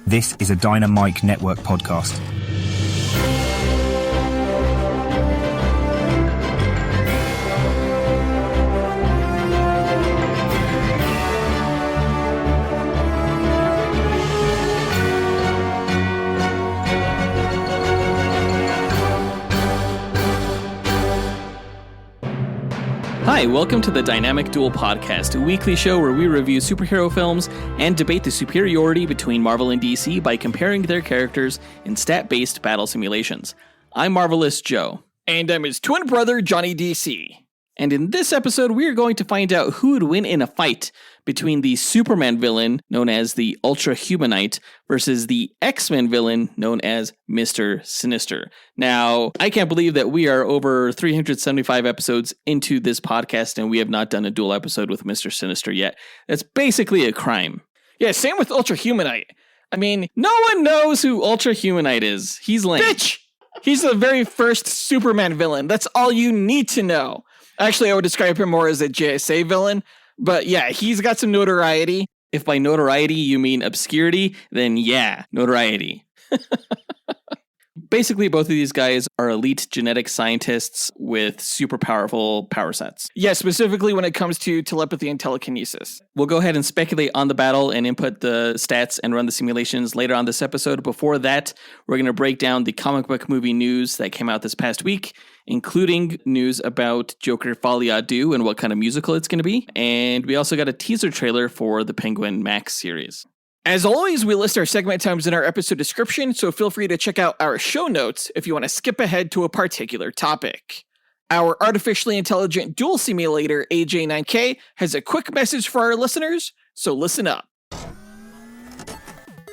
This is a Dynamite Network podcast. Hi, welcome to the Dynamic Duel podcast, a weekly show where we review superhero films and debate the superiority between Marvel and DC by comparing their characters in stat-based battle simulations. I'm Marvelous Joe. And I'm his twin brother, Johnny DC. And in this episode, we are going to find out who would win in a fight between the Superman villain, known as the Ultra-Humanite, versus the X-Men villain, known as Mister Sinister. Now, I can't believe that we are over 375 episodes into this podcast, and we have not done a duel episode with Mister Sinister yet. That's basically a crime. Yeah, same with Ultra-Humanite. I mean, no one knows who Ultra-Humanite is. He's lame. Bitch! He's the very first Superman villain. That's all you need to know. Actually, I would describe him more as a JSA villain, but yeah, he's got some notoriety. If by notoriety you mean obscurity, then yeah, notoriety. Basically, both of these guys are elite genetic scientists with super powerful power sets. Yeah, specifically when it comes to telepathy and telekinesis. We'll go ahead and speculate on the battle and input the stats and run the simulations later on this episode. Before that, we're going to break down the comic book movie news that came out this past week, including news about Joker Folie Deux and what kind of musical it's going to be. And we also got a teaser trailer for the Penguin Max series. As always, we list our segment times in our episode description, so feel free to check out our show notes if you want to skip ahead to a particular topic. Our artificially intelligent duel simulator, AJ9K, has a quick message for our listeners, so listen up.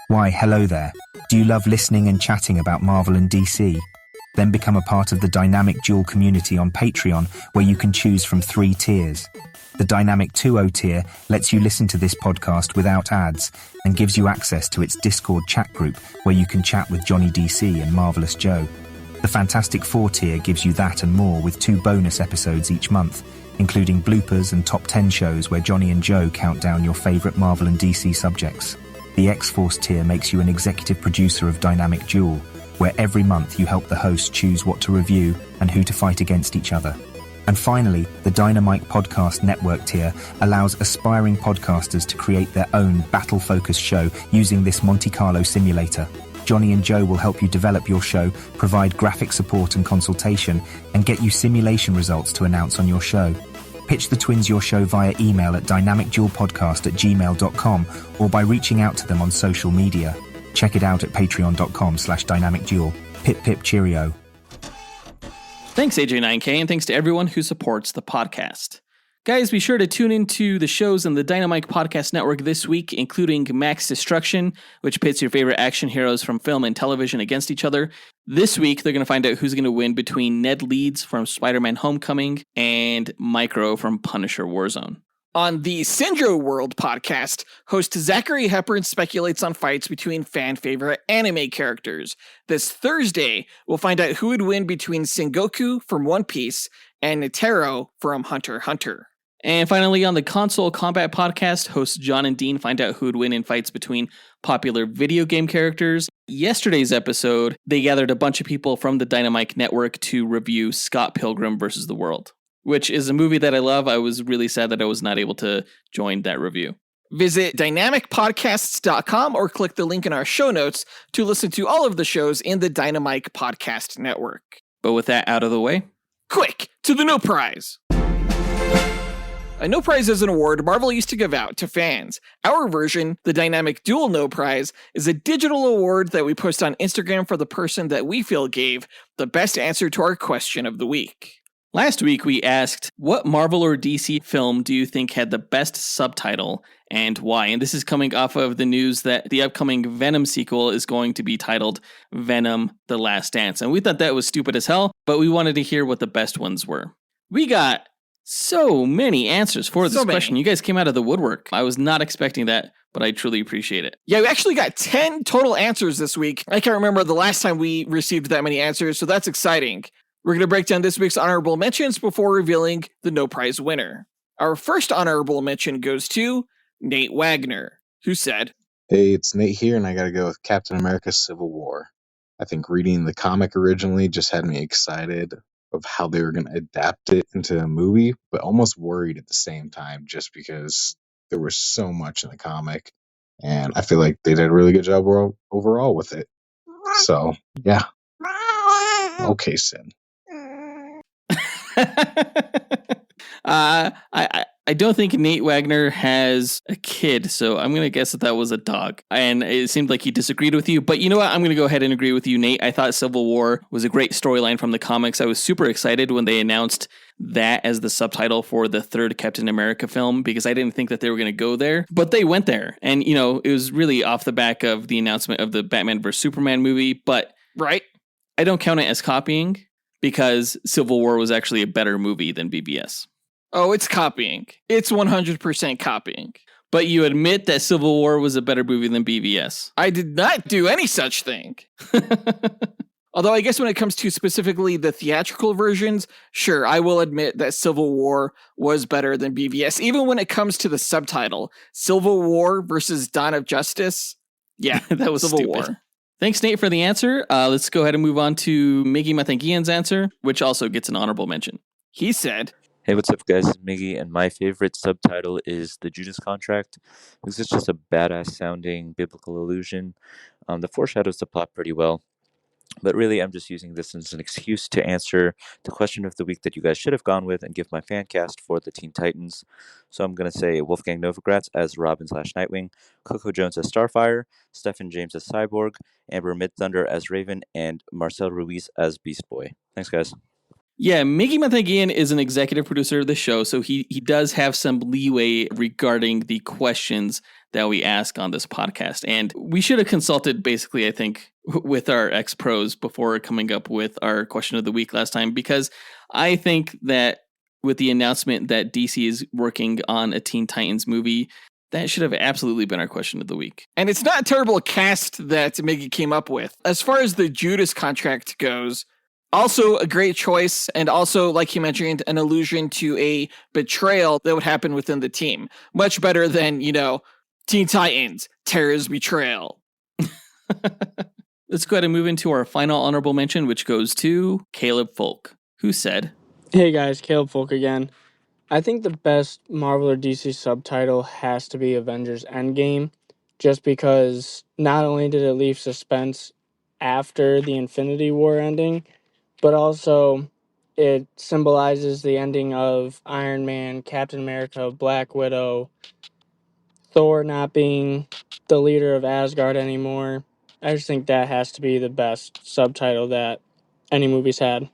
Why, hello there. Do you love listening and chatting about Marvel and DC? Then become a part of the Dynamic Duel community on Patreon, where you can choose from 3 tiers. The Dynamic 2.0 tier lets you listen to this podcast without ads and gives you access to its Discord chat group where you can chat with Johnny DC and Marvelous Joe. The Fantastic 4 tier gives you that and more with 2 bonus episodes each month, including bloopers and top 10 shows where Johnny and Joe count down your favorite Marvel and DC subjects. The X-Force tier makes you an executive producer of Dynamic Duel, where every month you help the host choose what to review and who to fight against each other. And finally, the Dynamite Podcast Network tier allows aspiring podcasters to create their own battle-focused show using this Monte Carlo simulator. Johnny and Joe will help you develop your show, provide graphic support and consultation, and get you simulation results to announce on your show. Pitch the twins your show via email at dynamicduelpodcast@gmail.com or by reaching out to them on social media. Check it out at patreon.com/dynamicduel. Pip pip cheerio. Thanks, AJ9K, and thanks to everyone who supports the podcast. Guys, be sure to tune into the shows in the Dynamite Podcast Network this week, including Max Destruction, which pits your favorite action heroes from film and television against each other. This week, they're going to find out who's going to win between Ned Leeds from Spider-Man Homecoming and Micro from Punisher Warzone. On the Syndro World podcast, host Zachary Hepburn speculates on fights between fan-favorite anime characters. This Thursday, we'll find out who would win between Sengoku from One Piece and Netero from Hunter x Hunter. And finally, on the Console Combat podcast, hosts John and Dean find out who would win in fights between popular video game characters. Yesterday's episode, they gathered a bunch of people from the Dynamite Network to review Scott Pilgrim vs. the World, which is a movie that I love. I was really sad that I was not able to join that review. Visit dynamicpodcasts.com or click the link in our show notes to listen to all of the shows in the Dynamite Podcast Network. But with that out of the way, quick, to the No Prize! A No Prize is an award Marvel used to give out to fans. Our version, the Dynamic Duel No Prize, is a digital award that we post on Instagram for the person that we feel gave the best answer to our question of the week. Last week we asked, what Marvel or DC film do you think had the best subtitle and why? And this is coming off of the news that the upcoming Venom sequel is going to be titled Venom: The Last Dance. And we thought that was stupid as hell, but we wanted to hear what the best ones were. We got so many answers for this question. You guys came out of the woodwork. I was not expecting that, but I truly appreciate it. Yeah, we actually got 10 total answers this week. I can't remember the last time we received that many answers, so that's exciting. We're going to break down this week's honorable mentions before revealing the No Prize winner. Our first honorable mention goes to Nate Wagner, who said, Hey, it's Nate here, and I gotta go with Captain America Civil War. I think reading the comic originally just had me excited of how they were gonna adapt it into a movie, but almost worried at the same time just because there was so much in the comic. And I feel like they did a really good job overall with it. So, yeah. Okay, Sid. I don't think Nate Wagner has a kid, so I'm going to guess that that was a dog. And it seemed like he disagreed with you, but you know what? I'm going to go ahead and agree with you, Nate. I thought Civil War was a great storyline from the comics. I was super excited when they announced that as the subtitle for the third Captain America film because I didn't think that they were going to go there, but they went there. And, you know, it was really off the back of the announcement of the Batman vs. Superman movie, but Right? I don't count it as copying because Civil War was actually a better movie than BVS. Oh, it's copying. It's 100% copying. But you admit that Civil War was a better movie than BVS. I did not do any such thing. Although I guess when it comes to specifically the theatrical versions, sure, I will admit that Civil War was better than BVS. Even when it comes to the subtitle, Civil War versus Dawn of Justice. Yeah, that was Civil stupid. War. Thanks, Nate, for the answer. Let's go ahead and move on to Miggy Matanguihan's answer, which also gets an honorable mention. He said, Hey, what's up, guys? It's Miggy, and my favorite subtitle is The Judas Contract, because it's just a badass-sounding biblical allusion that foreshadows the plot pretty well. But really, I'm just using this as an excuse to answer the question of the week that you guys should have gone with and give my fan cast for the Teen Titans. So I'm going to say Wolfgang Novogratz as Robin/Nightwing, Coco Jones as Starfire, Stephen James as Cyborg, Amber Midthunder as Raven, and Marcel Ruiz as Beast Boy. Thanks, guys. Yeah, Miggy Matanguihan is an executive producer of the show, so he does have some leeway regarding the questions that we ask on this podcast. And we should have consulted, basically, I think, with our ex-pros before coming up with our question of the week last time, because I think that with the announcement that DC is working on a Teen Titans movie, that should have absolutely been our question of the week. and it's not a terrible cast that Miggy came up with. As far as the Judas Contract goes, also a great choice, and also, like he mentioned, an allusion to a betrayal that would happen within the team. Much better than, Teen Titans, Terra's betrayal. Let's go ahead and move into our final honorable mention, which goes to Caleb Folk, who said, Hey guys, Caleb Folk again. I think the best Marvel or DC subtitle has to be Avengers Endgame, just because not only did it leave suspense after the Infinity War ending, but also it symbolizes the ending of Iron Man, Captain America, Black Widow, Thor not being the leader of Asgard anymore. I just think that has to be the best subtitle that any movie's had.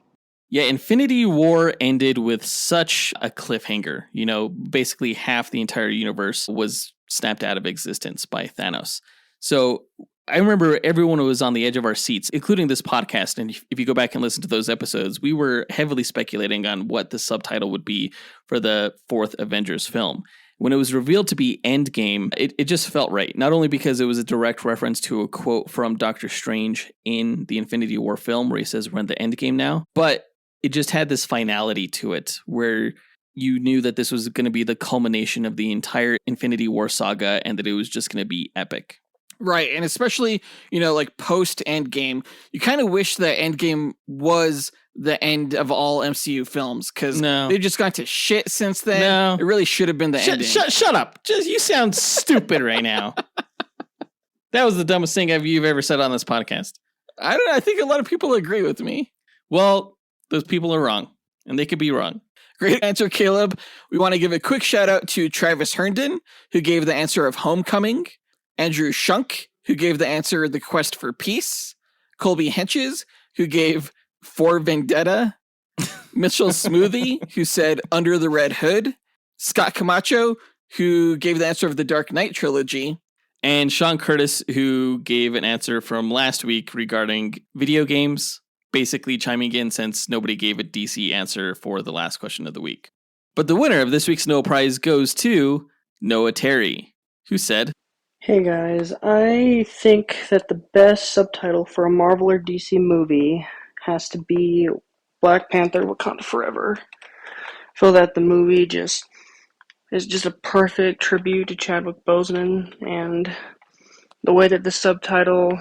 yeah, Infinity War ended with such a cliffhanger. You know, basically half the entire universe was snapped out of existence by Thanos. So I remember everyone was on the edge of our seats, including this podcast. And if you go back and listen to those episodes, we were heavily speculating on what the subtitle would be for the fourth Avengers film. When it was revealed to be Endgame, it just felt right. Not only because it was a direct reference to a quote from Doctor Strange in the Infinity War film where he says, "We're in the Endgame now," but it just had this finality to it where you knew that this was going to be the culmination of the entire Infinity War saga and that it was just going to be epic. Right, and especially, like post-Endgame, you kind of wish that Endgame was the end of all MCU films, because No. they've just gone to shit since then. No. It really should have been the ending. Shut up. You sound stupid right now. That was the dumbest thing you've ever said on this podcast. I don't know, I think a lot of people agree with me. Well, those people are wrong, and they could be wrong. Great answer, Caleb. We want to give a quick shout out to Travis Herndon, who gave the answer of Homecoming, Andrew Schunk, who gave the answer The Quest for Peace, Colby Henches, who gave For Vendetta, Mitchell Smoothie, who said Under the Red Hood, Scott Camacho, who gave the answer of the Dark Knight trilogy, and Sean Curtis, who gave an answer from last week regarding video games, basically chiming in since nobody gave a DC answer for the last question of the week. But the winner of this week's Noah Prize goes to Noah Terry, who said, Hey guys, I think that the best subtitle for a Marvel or DC movie has to be Black Panther Wakanda Forever. I feel that the movie is just a perfect tribute to Chadwick Boseman, and The way that the subtitle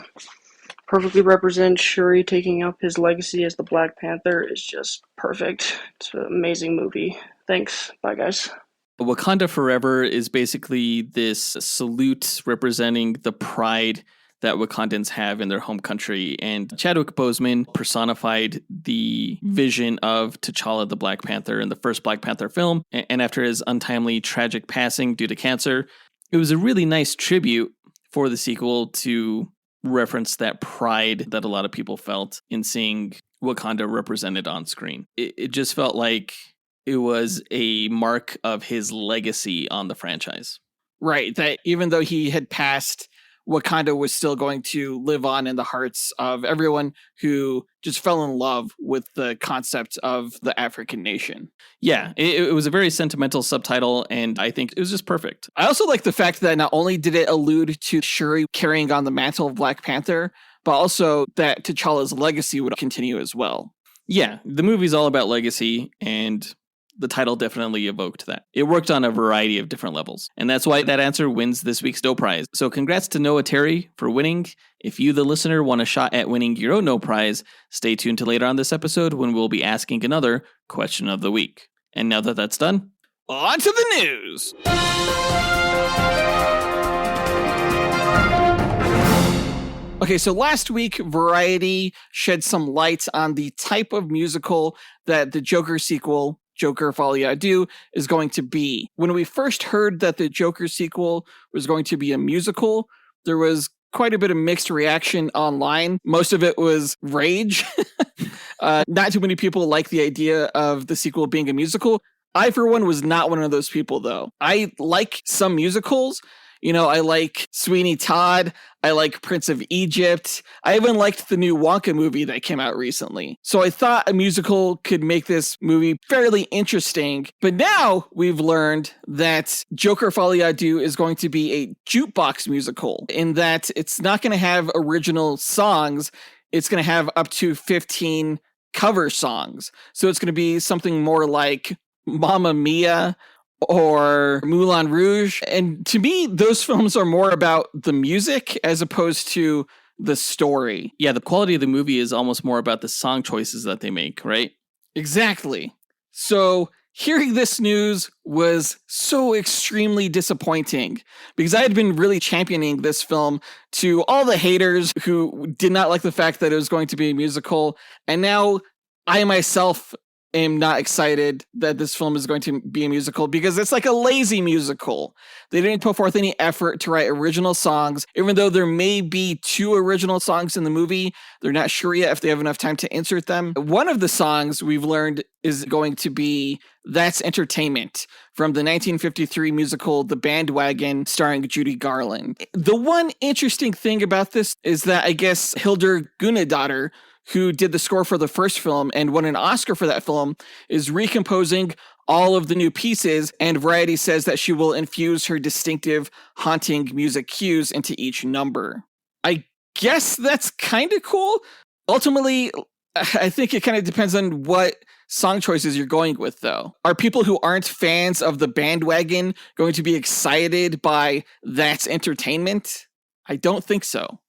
perfectly represents Shuri taking up his legacy as the Black Panther is just perfect. It's an amazing movie. Thanks. Bye, guys. Wakanda Forever is basically this salute representing the pride that Wakandans have in their home country. And Chadwick Boseman personified the vision of T'Challa the Black Panther in the first Black Panther film. And after his untimely tragic passing due to cancer, it was a really nice tribute for the sequel to reference that pride that a lot of people felt in seeing Wakanda represented on screen. It just felt like it was a mark of his legacy on the franchise. Right, that even though he had passed, Wakanda was still going to live on in the hearts of everyone who just fell in love with the concept of the African nation. Yeah, it was a very sentimental subtitle, and I think it was just perfect. I also like the fact that not only did it allude to Shuri carrying on the mantle of Black Panther, but also that T'Challa's legacy would continue as well. Yeah, the movie's all about legacy, and the title definitely evoked that. It worked on a variety of different levels, and that's why that answer wins this week's No Prize. So congrats to Noah Terry for winning. If you, the listener, want a shot at winning your own No Prize, stay tuned to later on this episode when we'll be asking another question of the week. And now that that's done, on to the news! Okay, so last week, Variety shed some light on the type of musical that the Joker sequel, Joker Folie Deux, is going to be. When we first heard that the Joker sequel was going to be a musical, there was quite a bit of mixed reaction online. Most of it was rage. Not too many people like the idea of the sequel being a musical. I, for one, was not one of those people, though. I like some musicals. You know, I like Sweeney Todd. I like Prince of Egypt. I even liked the new Wonka movie that came out recently. So I thought a musical could make this movie fairly interesting. But now we've learned that Joker Folie Deux is going to be a jukebox musical, in that it's not going to have original songs. It's going to have up to 15 cover songs. So it's going to be something more like Mamma Mia or Moulin Rouge. And to me, those films are more about the music as opposed to the story. Yeah, the quality of the movie is almost more about the song choices that they make, right? Exactly. So hearing this news was so extremely disappointing, because I had been really championing this film to all the haters who did not like the fact that it was going to be a musical. And now I myself am not excited that this film is going to be a musical, because it's like a lazy musical. They didn't put forth any effort to write original songs. Even though there may be 2 original songs in the movie, they're not sure yet if they have enough time to insert them. One of the songs we've learned is going to be That's Entertainment from the 1953 musical The Bandwagon, starring Judy Garland. The one interesting thing about this is that I guess Hildur Guðnadóttir, who did the score for the first film and won an Oscar for that film, is recomposing all of the new pieces, and Variety says that she will infuse her distinctive, haunting music cues into each number. I guess that's kind of cool. Ultimately, I think it kind of depends on what song choices you're going with, though. Are people who aren't fans of The Bandwagon going to be excited by That's Entertainment? I don't think so.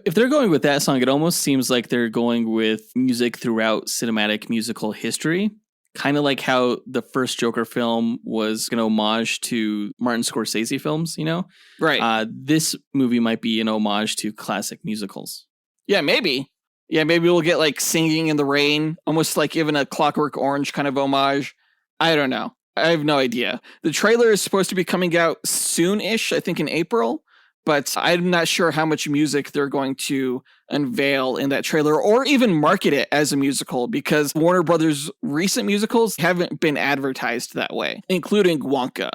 If they're going with that song, it almost seems like they're going with music throughout cinematic musical history. Kind of like how the first Joker film was an homage to Martin Scorsese films, you know? Right. This movie might be an homage to classic musicals. Yeah, maybe. Yeah, maybe we'll get like Singing in the Rain, almost like even a Clockwork Orange kind of homage. I don't know. I have no idea. The trailer is supposed to be coming out soon-ish, I think in April. But I'm not sure how much music they're going to unveil in that trailer, or even market it as a musical, because Warner Brothers' recent musicals haven't been advertised that way, including Wonka.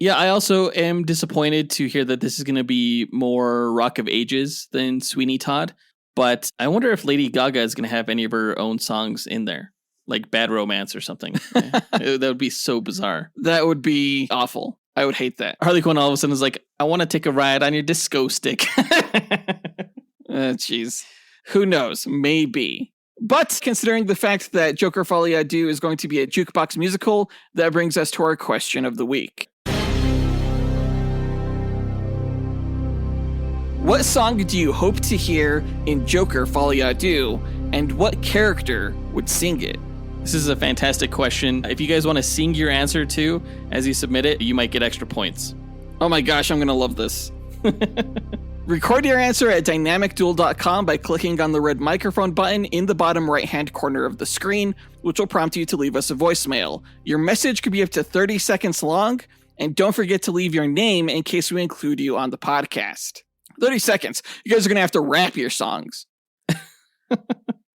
Yeah, I also am disappointed to hear that this is going to be more Rock of Ages than Sweeney Todd. But I wonder if Lady Gaga is going to have any of her own songs in there, like Bad Romance or something. That would be so bizarre. That would be awful. I would hate that. Harley Quinn all of a sudden is like, I want to take a ride on your disco stick. Jeez. Who knows? Maybe. But considering the fact that Joker Folie Deux is going to be a jukebox musical, that brings us to our question of the week. What song do you hope to hear in Joker Folie Deux, and what character would sing it? This is a fantastic question. If you guys want to sing your answer too, as you submit it, you might get extra points. Oh my gosh, I'm going to love this. Record your answer at dynamicduel.com by clicking on the red microphone button in the bottom right-hand corner of the screen, which will prompt you to leave us a voicemail. Your message could be up to 30 seconds long, and don't forget to leave your name in case we include you on the podcast. 30 seconds. You guys are going to have to rap your songs.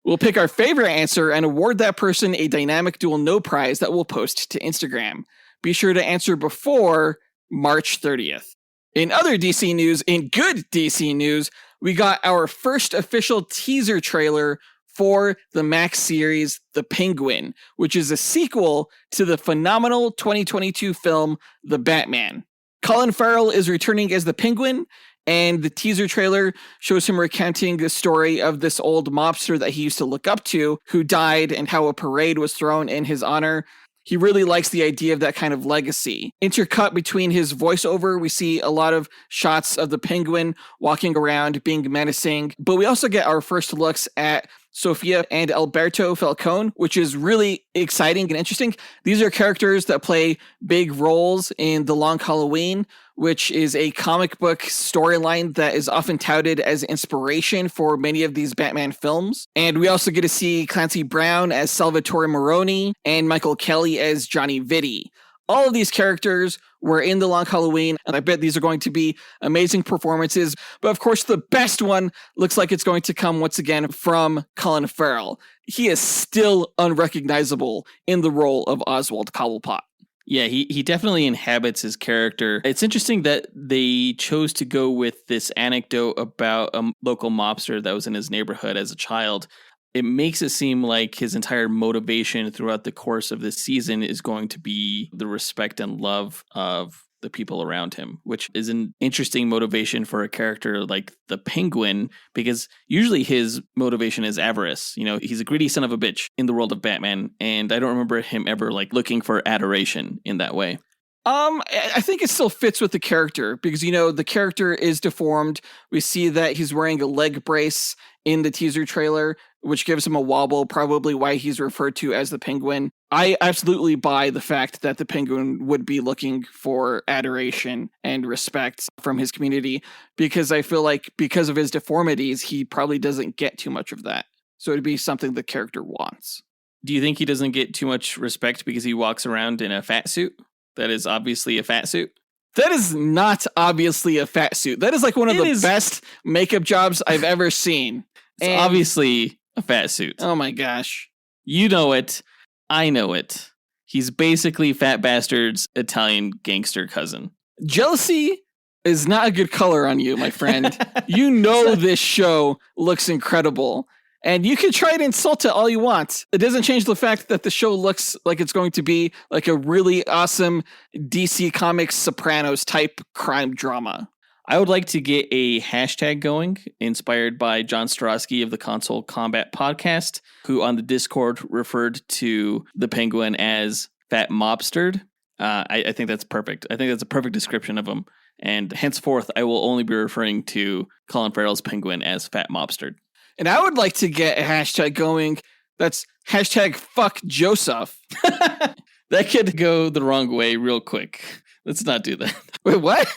We'll pick our favorite answer and award that person a Dynamic Duel No prize that we'll post to Instagram. Be sure to answer before March 30th. In other DC news, in good DC news, we got our first official teaser trailer for the Max series, The Penguin, which is a sequel to the phenomenal 2022 film, The Batman. Colin Farrell is returning as the Penguin, and the teaser trailer shows him recounting the story of this old mobster that he used to look up to, who died, and how a parade was thrown in his honor. He really likes the idea of that kind of legacy. Intercut between his voiceover, we see a lot of shots of the Penguin walking around, being menacing, but we also get our first looks at Sofia and Alberto Falcone, which is really exciting and interesting. These are characters that play big roles in The Long Halloween, which is a comic book storyline that is often touted as inspiration for many of these Batman films. And we also get to see Clancy Brown as Salvatore Maroni and Michael Kelly as Johnny Vitti. All of these characters were in The Long Halloween, and I bet these are going to be amazing performances. But of course, the best one looks like it's going to come once again from Colin Farrell. He is still unrecognizable in the role of Oswald Cobblepot. Yeah, he definitely inhabits his character. It's interesting that they chose to go with this anecdote about a local mobster that was in his neighborhood as a child. It makes it seem like his entire motivation throughout the course of this season is going to be the respect and love of the people around him, which is an interesting motivation for a character like the Penguin, because usually his motivation is avarice. You know, he's a greedy son of a bitch in the world of Batman, and I don't remember him ever like looking for adoration in that way. I think it still fits with the character because, you know, the character is deformed. We see that he's wearing a leg brace in the teaser trailer, which gives him a wobble, probably why he's referred to as the Penguin. I absolutely buy the fact that the Penguin would be looking for adoration and respect from his community, because I feel like because of his deformities, he probably doesn't get too much of that. So it'd be something the character wants. Do you think he doesn't get too much respect because he walks around in a fat suit? That is obviously a fat suit. That is not obviously a fat suit. That is like one of the best makeup jobs I've ever seen. It's obviously a fat suit. Oh my gosh. You know it. I know it. He's basically Fat Bastard's Italian gangster cousin. Jealousy is not a good color on you, my friend. You know this show looks incredible. And you can try to insult it all you want. It doesn't change the fact that the show looks like it's going to be like a really awesome DC Comics Sopranos type crime drama. I would like to get a hashtag going inspired by John Starosky of the Console Combat Podcast, who on the Discord referred to the Penguin as Fat Mobstered. I think that's perfect. I think that's a perfect description of him. And henceforth, I will only be referring to Colin Farrell's Penguin as Fat Mobstered. And I would like to get a hashtag going. That's hashtag fuck Joseph. That could go the wrong way real quick. Let's not do that. Wait, what?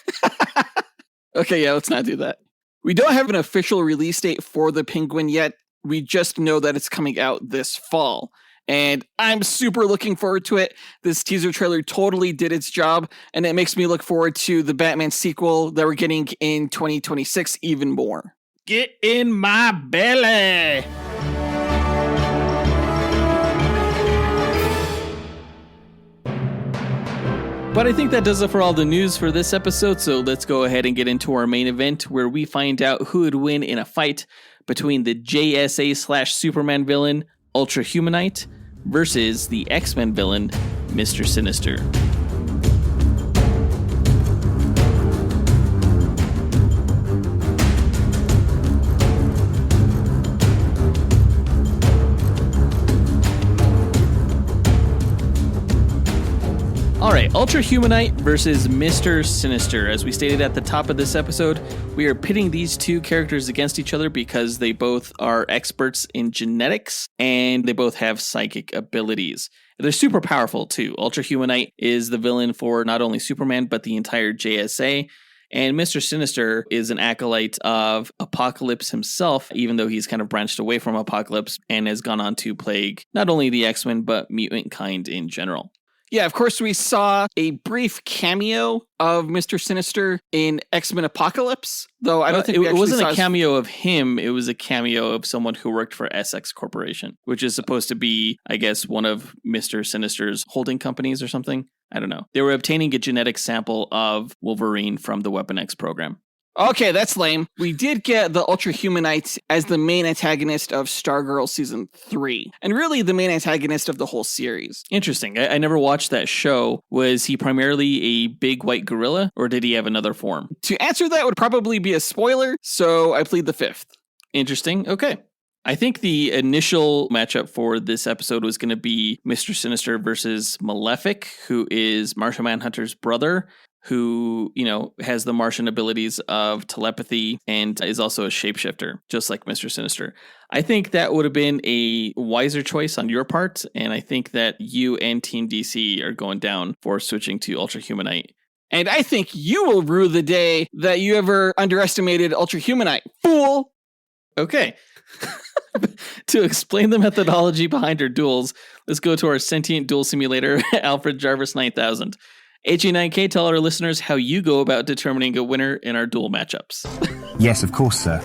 Okay, yeah, let's not do that. We don't have an official release date for the Penguin yet. We just know that it's coming out this fall. And I'm super looking forward to it. This teaser trailer totally did its job, and it makes me look forward to the Batman sequel that we're getting in 2026 even more. Get in my belly! But I think that does it for all the news for this episode, so let's go ahead and get into our main event where we find out who would win in a fight between the JSA/Superman villain, Ultra-Humanite, versus the X-Men villain, Mister Sinister. All right, Okay, Ultra-Humanite versus Mister Sinister. As we stated at the top of this episode, we are pitting these two characters against each other because they both are experts in genetics and they both have psychic abilities. They're super powerful too. Ultra-Humanite is the villain for not only Superman, but the entire JSA. And Mister Sinister is an acolyte of Apocalypse himself, even though he's kind of branched away from Apocalypse and has gone on to plague not only the X-Men, but mutant kind in general. Yeah, of course, we saw a brief cameo of Mr. Sinister in X-Men Apocalypse, though I don't think it wasn't a cameo of him. It was a cameo of someone who worked for Essex Corporation, which is supposed to be, I guess, one of Mr. Sinister's holding companies or something. I don't know. They were obtaining a genetic sample of Wolverine from the Weapon X program. Okay, that's lame. We did get the Ultra-Humanite as the main antagonist of Stargirl Season 3, and really the main antagonist of the whole series. Interesting. I never watched that show. Was he primarily a big white gorilla, or did he have another form? To answer that would probably be a spoiler, so I plead the fifth. Interesting. Okay. I think the initial matchup for this episode was going to be Mr. Sinister versus Malefic, who is Martian Manhunter's brother, who, has the Martian abilities of telepathy and is also a shapeshifter, just like Mr. Sinister. I think that would have been a wiser choice on your part, and I think that you and Team DC are going down for switching to Ultra-Humanite. And I think you will rue the day that you ever underestimated Ultra-Humanite, fool! Okay. To explain the methodology behind our duels, let's go to our sentient duel simulator, Alfred Jarvis 9000. AJ9K, tell our listeners how you go about determining a winner in our duel matchups. Yes, of course, sir.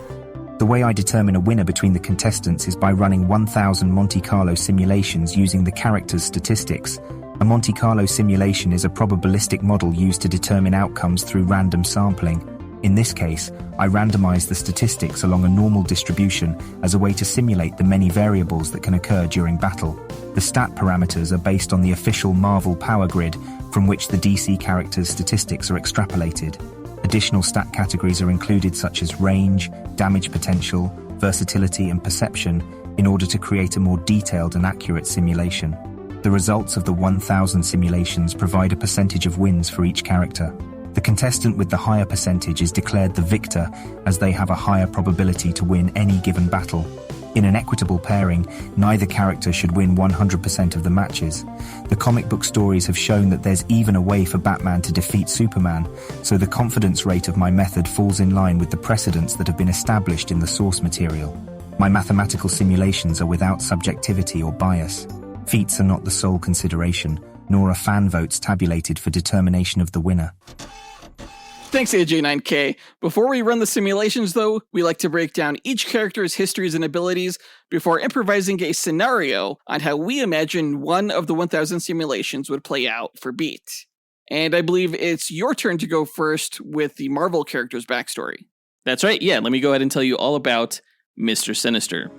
The way I determine a winner between the contestants is by running 1,000 Monte Carlo simulations using the characters' statistics. A Monte Carlo simulation is a probabilistic model used to determine outcomes through random sampling. In this case, I randomize the statistics along a normal distribution as a way to simulate the many variables that can occur during battle. The stat parameters are based on the official Marvel power grid, from which the DC characters' statistics are extrapolated. Additional stat categories are included such as range, damage potential, versatility, and perception in order to create a more detailed and accurate simulation. The results of the 1,000 simulations provide a percentage of wins for each character. The contestant with the higher percentage is declared the victor, as they have a higher probability to win any given battle. In an equitable pairing, neither character should win 100% of the matches. The comic book stories have shown that there's even a way for Batman to defeat Superman, so the confidence rate of my method falls in line with the precedents that have been established in the source material. My mathematical simulations are without subjectivity or bias. Feats are not the sole consideration, nor are fan votes tabulated for determination of the winner. Thanks, AJ9K. Before we run the simulations, though, we like to break down each character's histories and abilities before improvising a scenario on how we imagine one of the 1,000 simulations would play out for Beat. And I believe it's your turn to go first with the Marvel character's backstory. That's right, yeah, let me go ahead and tell you all about Mr. Sinister.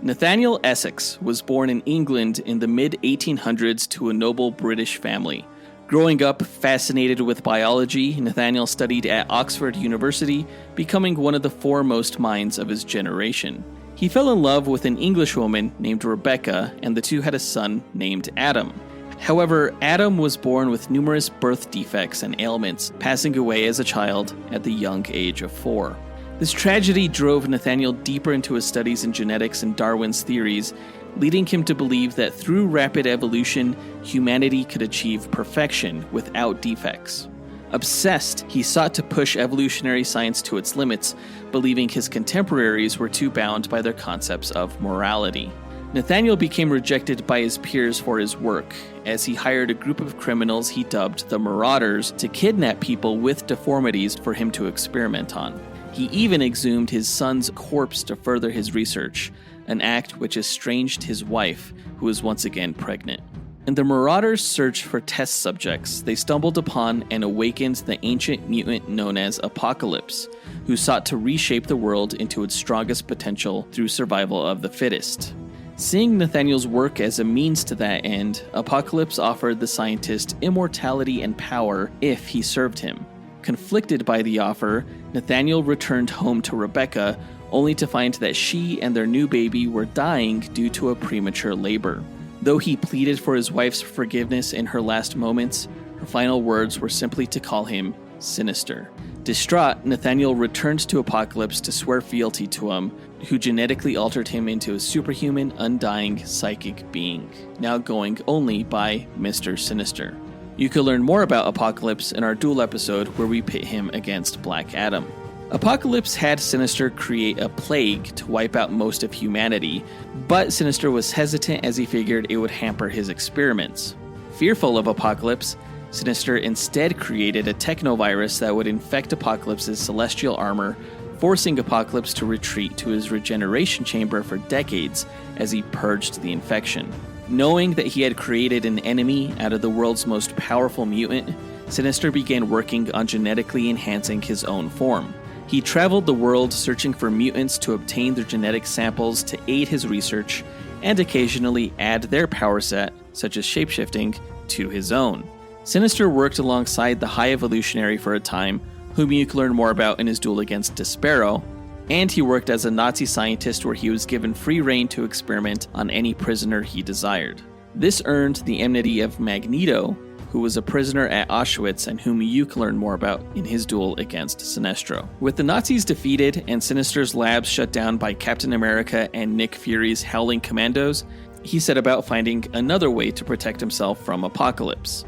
Nathaniel Essex was born in England in the mid-1800s to a noble British family. Growing up fascinated with biology, Nathaniel studied at Oxford University, becoming one of the foremost minds of his generation. He fell in love with an Englishwoman named Rebecca, and the two had a son named Adam. However, Adam was born with numerous birth defects and ailments, passing away as a child at the young age of 4. This tragedy drove Nathaniel deeper into his studies in genetics and Darwin's theories, leading him to believe that through rapid evolution, humanity could achieve perfection without defects. Obsessed, he sought to push evolutionary science to its limits, believing his contemporaries were too bound by their concepts of morality. Nathaniel became rejected by his peers for his work, as he hired a group of criminals he dubbed the Marauders to kidnap people with deformities for him to experiment on. He even exhumed his son's corpse to further his research, an act which estranged his wife, who was once again pregnant. In the Marauders' search for test subjects, they stumbled upon and awakened the ancient mutant known as Apocalypse, who sought to reshape the world into its strongest potential through survival of the fittest. Seeing Nathaniel's work as a means to that end, Apocalypse offered the scientist immortality and power if he served him. Conflicted by the offer, Nathaniel returned home to Rebecca, only to find that she and their new baby were dying due to a premature labor. Though he pleaded for his wife's forgiveness in her last moments, Her final words were simply to call him Sinister. Distraught, Nathaniel returned to Apocalypse to swear fealty to him, who genetically altered him into a superhuman, undying psychic being, now going only by Mister Sinister. You can learn more about Apocalypse in our Duel episode where we pit him against Black Adam. Apocalypse had Sinister create a plague to wipe out most of humanity, but Sinister was hesitant as he figured it would hamper his experiments. Fearful of Apocalypse, Sinister instead created a technovirus that would infect Apocalypse's celestial armor, forcing Apocalypse to retreat to his regeneration chamber for decades as he purged the infection. Knowing that he had created an enemy out of the world's most powerful mutant, Sinister began working on genetically enhancing his own form. He traveled the world searching for mutants to obtain their genetic samples to aid his research, and occasionally add their power set, such as shapeshifting, to his own. Sinister worked alongside the High Evolutionary for a time, whom you can learn more about in his duel against Despero, and he worked as a Nazi scientist where he was given free rein to experiment on any prisoner he desired. This earned the enmity of Magneto, who was a prisoner at Auschwitz and whom you can learn more about in his duel against Sinestro. With the Nazis defeated and Sinister's labs shut down by Captain America and Nick Fury's Howling Commandos, he set about finding another way to protect himself from Apocalypse.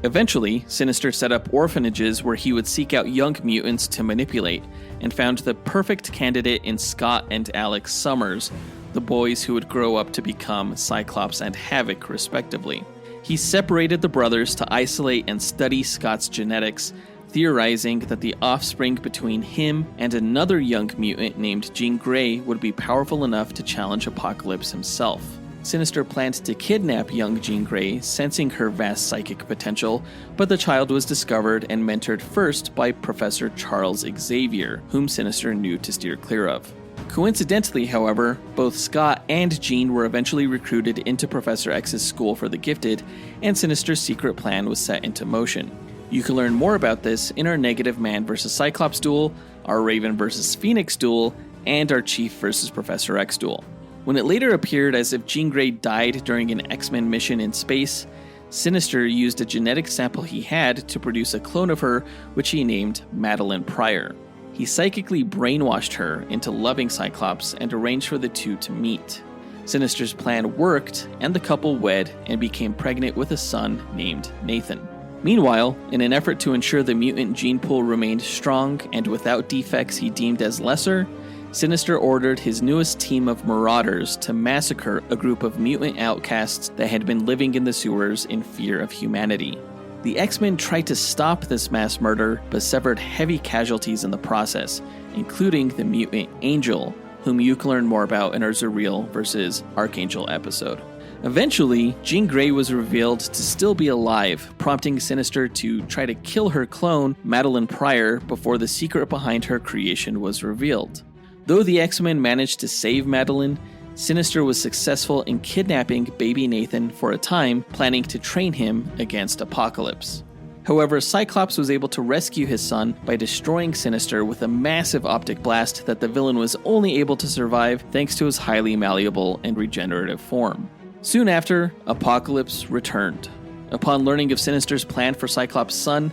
Eventually, Sinister set up orphanages where he would seek out young mutants to manipulate, and found the perfect candidate in Scott and Alex Summers, the boys who would grow up to become Cyclops and Havoc, respectively. He separated the brothers to isolate and study Scott's genetics, theorizing that the offspring between him and another young mutant named Jean Grey would be powerful enough to challenge Apocalypse himself. Sinister planned to kidnap young Jean Grey, sensing her vast psychic potential, but the child was discovered and mentored first by Professor Charles Xavier, whom Sinister knew to steer clear of. Coincidentally, however, both Scott and Jean were eventually recruited into Professor X's School for the Gifted, and Sinister's secret plan was set into motion. You can learn more about this in our Negative Man vs. Cyclops duel, our Raven vs. Phoenix duel, and our Chief vs. Professor X duel. When it later appeared as if Jean Grey died during an X-Men mission in space, Sinister used a genetic sample he had to produce a clone of her, which he named Madeline Pryor. He psychically brainwashed her into loving Cyclops and arranged for the two to meet. Sinister's plan worked, and the couple wed and became pregnant with a son named Nathan. Meanwhile, in an effort to ensure the mutant gene pool remained strong and without defects he deemed as lesser, Sinister ordered his newest team of marauders to massacre a group of mutant outcasts that had been living in the sewers in fear of humanity. The X-Men tried to stop this mass murder, but suffered heavy casualties in the process, including the mutant Angel, whom you can learn more about in our Zuriel vs. Archangel episode. Eventually, Jean Grey was revealed to still be alive, prompting Sinister to try to kill her clone, Madeline Pryor, before the secret behind her creation was revealed. Though the X-Men managed to save Madeline, Sinister was successful in kidnapping baby Nathan for a time, planning to train him against Apocalypse. However, Cyclops was able to rescue his son by destroying Sinister with a massive optic blast that the villain was only able to survive thanks to his highly malleable and regenerative form. Soon after, Apocalypse returned. Upon learning of Sinister's plan for Cyclops' son,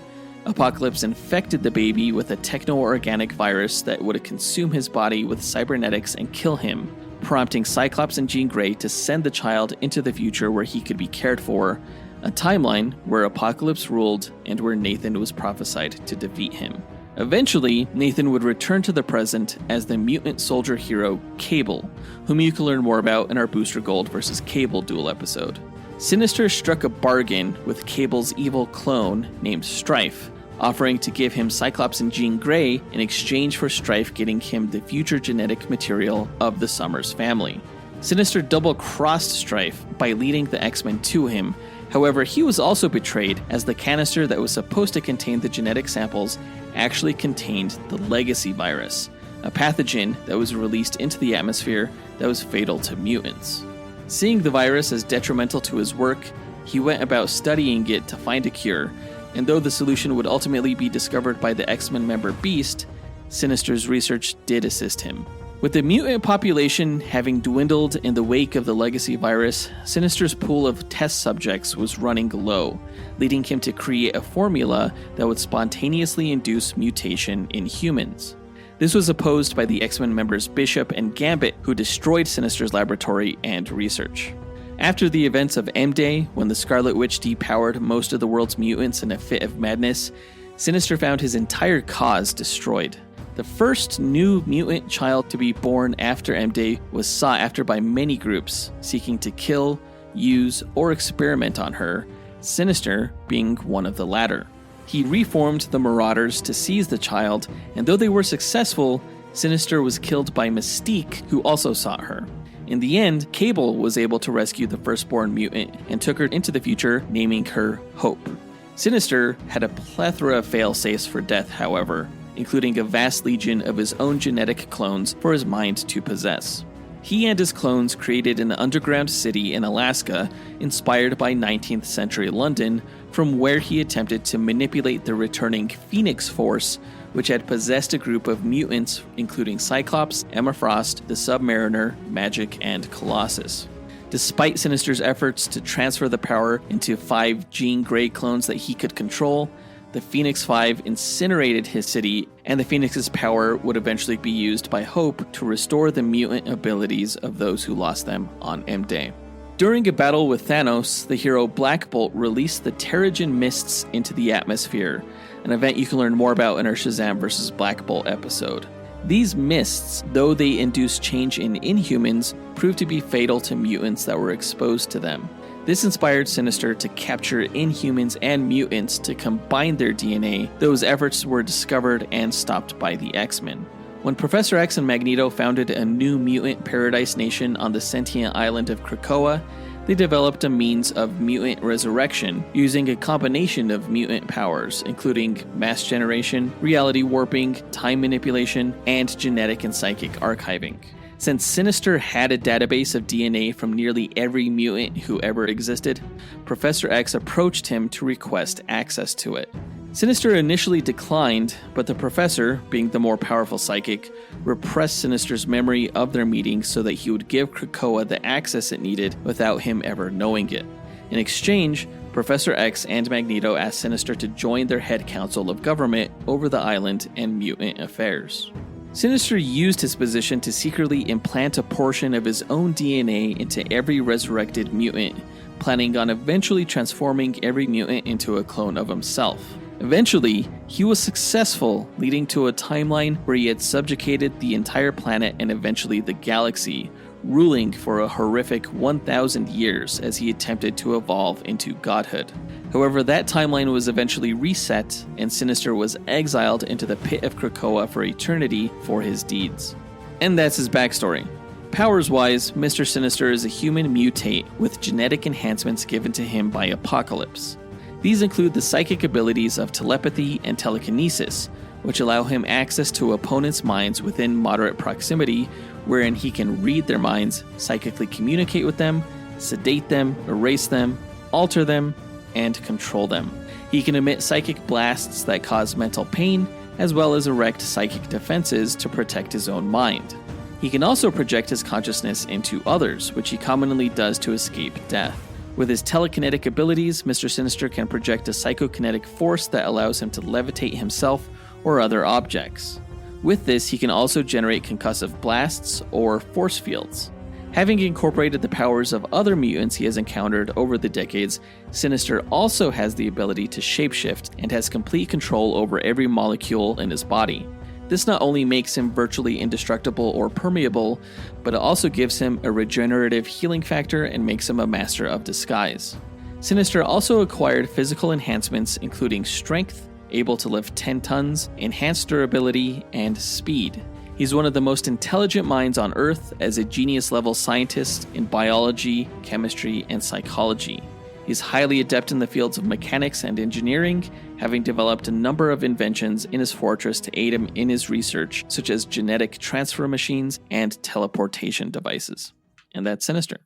Apocalypse infected the baby with a techno-organic virus that would consume his body with cybernetics and kill him, prompting Cyclops and Jean Grey to send the child into the future where he could be cared for, a timeline where Apocalypse ruled and where Nathan was prophesied to defeat him. Eventually, Nathan would return to the present as the mutant soldier hero Cable, whom you can learn more about in our Booster Gold vs. Cable duel episode. Sinister struck a bargain with Cable's evil clone named Strife, offering to give him Cyclops and Jean Grey in exchange for Strife getting him the future genetic material of the Summers family. Sinister double-crossed Strife by leading the X-Men to him. However, he was also betrayed as the canister that was supposed to contain the genetic samples actually contained the Legacy virus, a pathogen that was released into the atmosphere that was fatal to mutants. Seeing the virus as detrimental to his work, he went about studying it to find a cure, and though the solution would ultimately be discovered by the X-Men member Beast, Sinister's research did assist him. With the mutant population having dwindled in the wake of the legacy virus, Sinister's pool of test subjects was running low, leading him to create a formula that would spontaneously induce mutation in humans. This was opposed by the X-Men members Bishop and Gambit, who destroyed Sinister's laboratory and research. After the events of M-Day, when the Scarlet Witch depowered most of the world's mutants in a fit of madness, Sinister found his entire cause destroyed. The first new mutant child to be born after M-Day was sought after by many groups, seeking to kill, use, or experiment on her, Sinister being one of the latter. He reformed the Marauders to seize the child, and though they were successful, Sinister was killed by Mystique, who also sought her. In the end, Cable was able to rescue the firstborn mutant and took her into the future, naming her Hope. Sinister had a plethora of fail-safes for death, however, including a vast legion of his own genetic clones for his mind to possess. He and his clones created an underground city in Alaska inspired by 19th century London, from where he attempted to manipulate the returning Phoenix Force, which had possessed a group of mutants including Cyclops, Emma Frost, the Submariner, Magic, and Colossus. Despite Sinister's efforts to transfer the power into 5 Jean Grey clones that he could control, the Phoenix Five incinerated his city, and the Phoenix's power would eventually be used by Hope to restore the mutant abilities of those who lost them on M-Day. During a battle with Thanos, the hero Black Bolt released the Terrigen Mists into the atmosphere, an event you can learn more about in our Shazam vs. Black Bolt episode. These mists, though they induce change in Inhumans, proved to be fatal to mutants that were exposed to them. This inspired Sinister to capture Inhumans and mutants to combine their DNA. Those efforts were discovered and stopped by the X-Men. When Professor X and Magneto founded a new mutant paradise nation on the sentient island of Krakoa, they developed a means of mutant resurrection using a combination of mutant powers, including mass generation, reality warping, time manipulation, and genetic and psychic archiving. Since Sinister had a database of DNA from nearly every mutant who ever existed, Professor X approached him to request access to it. Sinister initially declined, but the Professor, being the more powerful psychic, repressed Sinister's memory of their meeting so that he would give Krakoa the access it needed without him ever knowing it. In exchange, Professor X and Magneto asked Sinister to join their head council of government over the island and mutant affairs. Sinister used his position to secretly implant a portion of his own DNA into every resurrected mutant, planning on eventually transforming every mutant into a clone of himself. Eventually, he was successful, leading to a timeline where he had subjugated the entire planet and eventually the galaxy, ruling for a horrific 1,000 years as he attempted to evolve into godhood. However, that timeline was eventually reset, and Sinister was exiled into the pit of Krakoa for eternity for his deeds. And that's his backstory. Powers-wise, Mister Sinister is a human mutate with genetic enhancements given to him by Apocalypse. These include the psychic abilities of telepathy and telekinesis, which allow him access to opponents' minds within moderate proximity, wherein he can read their minds, psychically communicate with them, sedate them, erase them, alter them, and control them. He can emit psychic blasts that cause mental pain, as well as erect psychic defenses to protect his own mind. He can also project his consciousness into others, which he commonly does to escape death. With his telekinetic abilities, Mr. Sinister can project a psychokinetic force that allows him to levitate himself or other objects. With this, he can also generate concussive blasts or force fields. Having incorporated the powers of other mutants he has encountered over the decades, Sinister also has the ability to shapeshift and has complete control over every molecule in his body. This not only makes him virtually indestructible or permeable, but it also gives him a regenerative healing factor and makes him a master of disguise. Sinister also acquired physical enhancements including strength, able to lift 10 tons, enhanced durability, and speed. He's one of the most intelligent minds on Earth as a genius-level scientist in biology, chemistry, and psychology. He's highly adept in the fields of mechanics and engineering, having developed a number of inventions in his fortress to aid him in his research, such as genetic transfer machines and teleportation devices. And that's Sinister.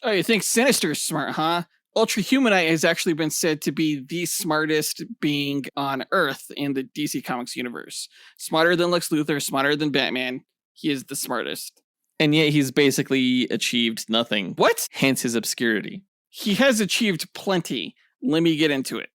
Oh, you think Sinister's smart, huh? Ultra-Humanite has actually been said to be the smartest being on Earth in the DC Comics universe. Smarter than Lex Luthor, smarter than Batman. He is the smartest. And yet he's basically achieved nothing. What? Hence his obscurity. He has achieved plenty. Let me get into it.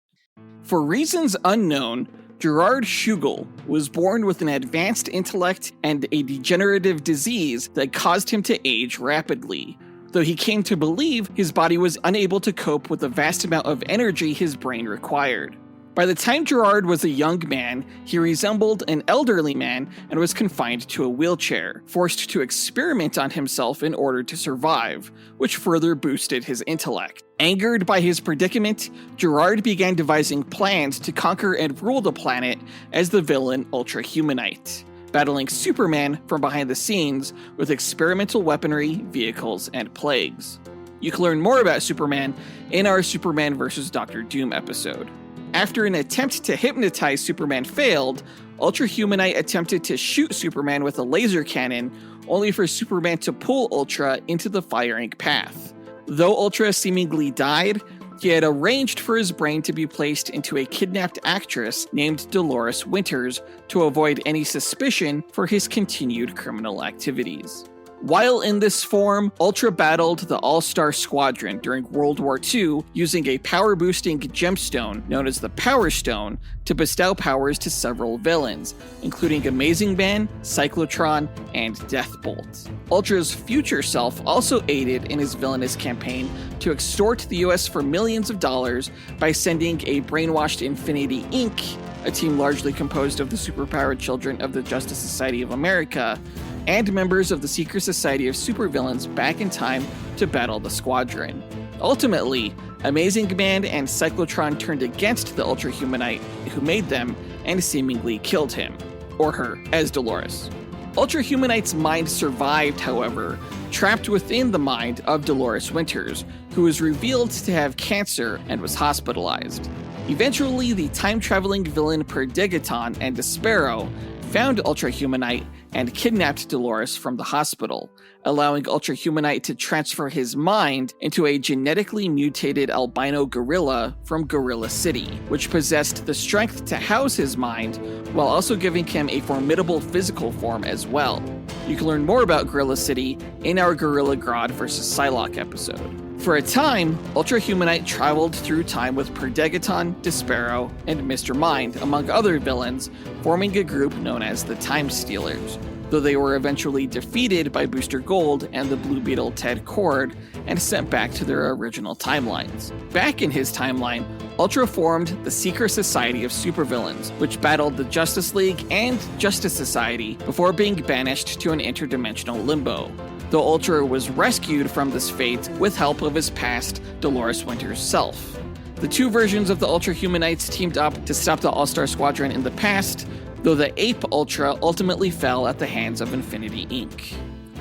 For reasons unknown, Gerard Schugel was born with an advanced intellect and a degenerative disease that caused him to age rapidly, though he came to believe his body was unable to cope with the vast amount of energy his brain required. By the time Gerard was a young man, he resembled an elderly man and was confined to a wheelchair, forced to experiment on himself in order to survive, which further boosted his intellect. Angered by his predicament, Gerard began devising plans to conquer and rule the planet as the villain Ultra-Humanite, battling Superman from behind the scenes with experimental weaponry, vehicles, and plagues. You can learn more about Superman in our Superman vs. Dr. Doom episode. After an attempt to hypnotize Superman failed, Ultra-Humanite attempted to shoot Superman with a laser cannon, only for Superman to pull Ultra into the firing path. Though Ultra seemingly died, he had arranged for his brain to be placed into a kidnapped actress named Dolores Winters to avoid any suspicion for his continued criminal activities. While in this form, Ultra battled the All-Star Squadron during World War II using a power-boosting gemstone known as the Power Stone to bestow powers to several villains, including Amazing Man, Cyclotron, and Deathbolt. Ultra's future self also aided in his villainous campaign to extort the US for millions of dollars by sending a brainwashed Infinity Inc., a team largely composed of the superpowered children of the Justice Society of America, and members of the Secret Society of Supervillains back in time to battle the Squadron. Ultimately, Amazing Man and Cyclotron turned against the Ultra-Humanite who made them and seemingly killed him, or her, as Dolores. Ultra-Humanite's mind survived, however, trapped within the mind of Dolores Winters, who was revealed to have cancer and was hospitalized. Eventually, the time-traveling villain Perdigaton and Despero found Ultra-Humanite and kidnapped Dolores from the hospital, allowing Ultra-Humanite to transfer his mind into a genetically mutated albino gorilla from Gorilla City, which possessed the strength to house his mind, while also giving him a formidable physical form as well. You can learn more about Gorilla City in our Gorilla Grodd vs. Psylocke episode. For a time, Ultra-Humanite traveled through time with Perdigaton, Despero, and Mr. Mind, among other villains, forming a group known as the Time Stealers, though they were eventually defeated by Booster Gold and the Blue Beetle Ted Kord and sent back to their original timelines. Back in his timeline, Ultra formed the Secret Society of Supervillains, which battled the Justice League and Justice Society before being banished to an interdimensional limbo, though Ultra was rescued from this fate with help of his past Dolores Winters self. The two versions of the Ultra-Humanites teamed up to stop the All-Star Squadron in the past, though the Ape Ultra ultimately fell at the hands of Infinity Inc.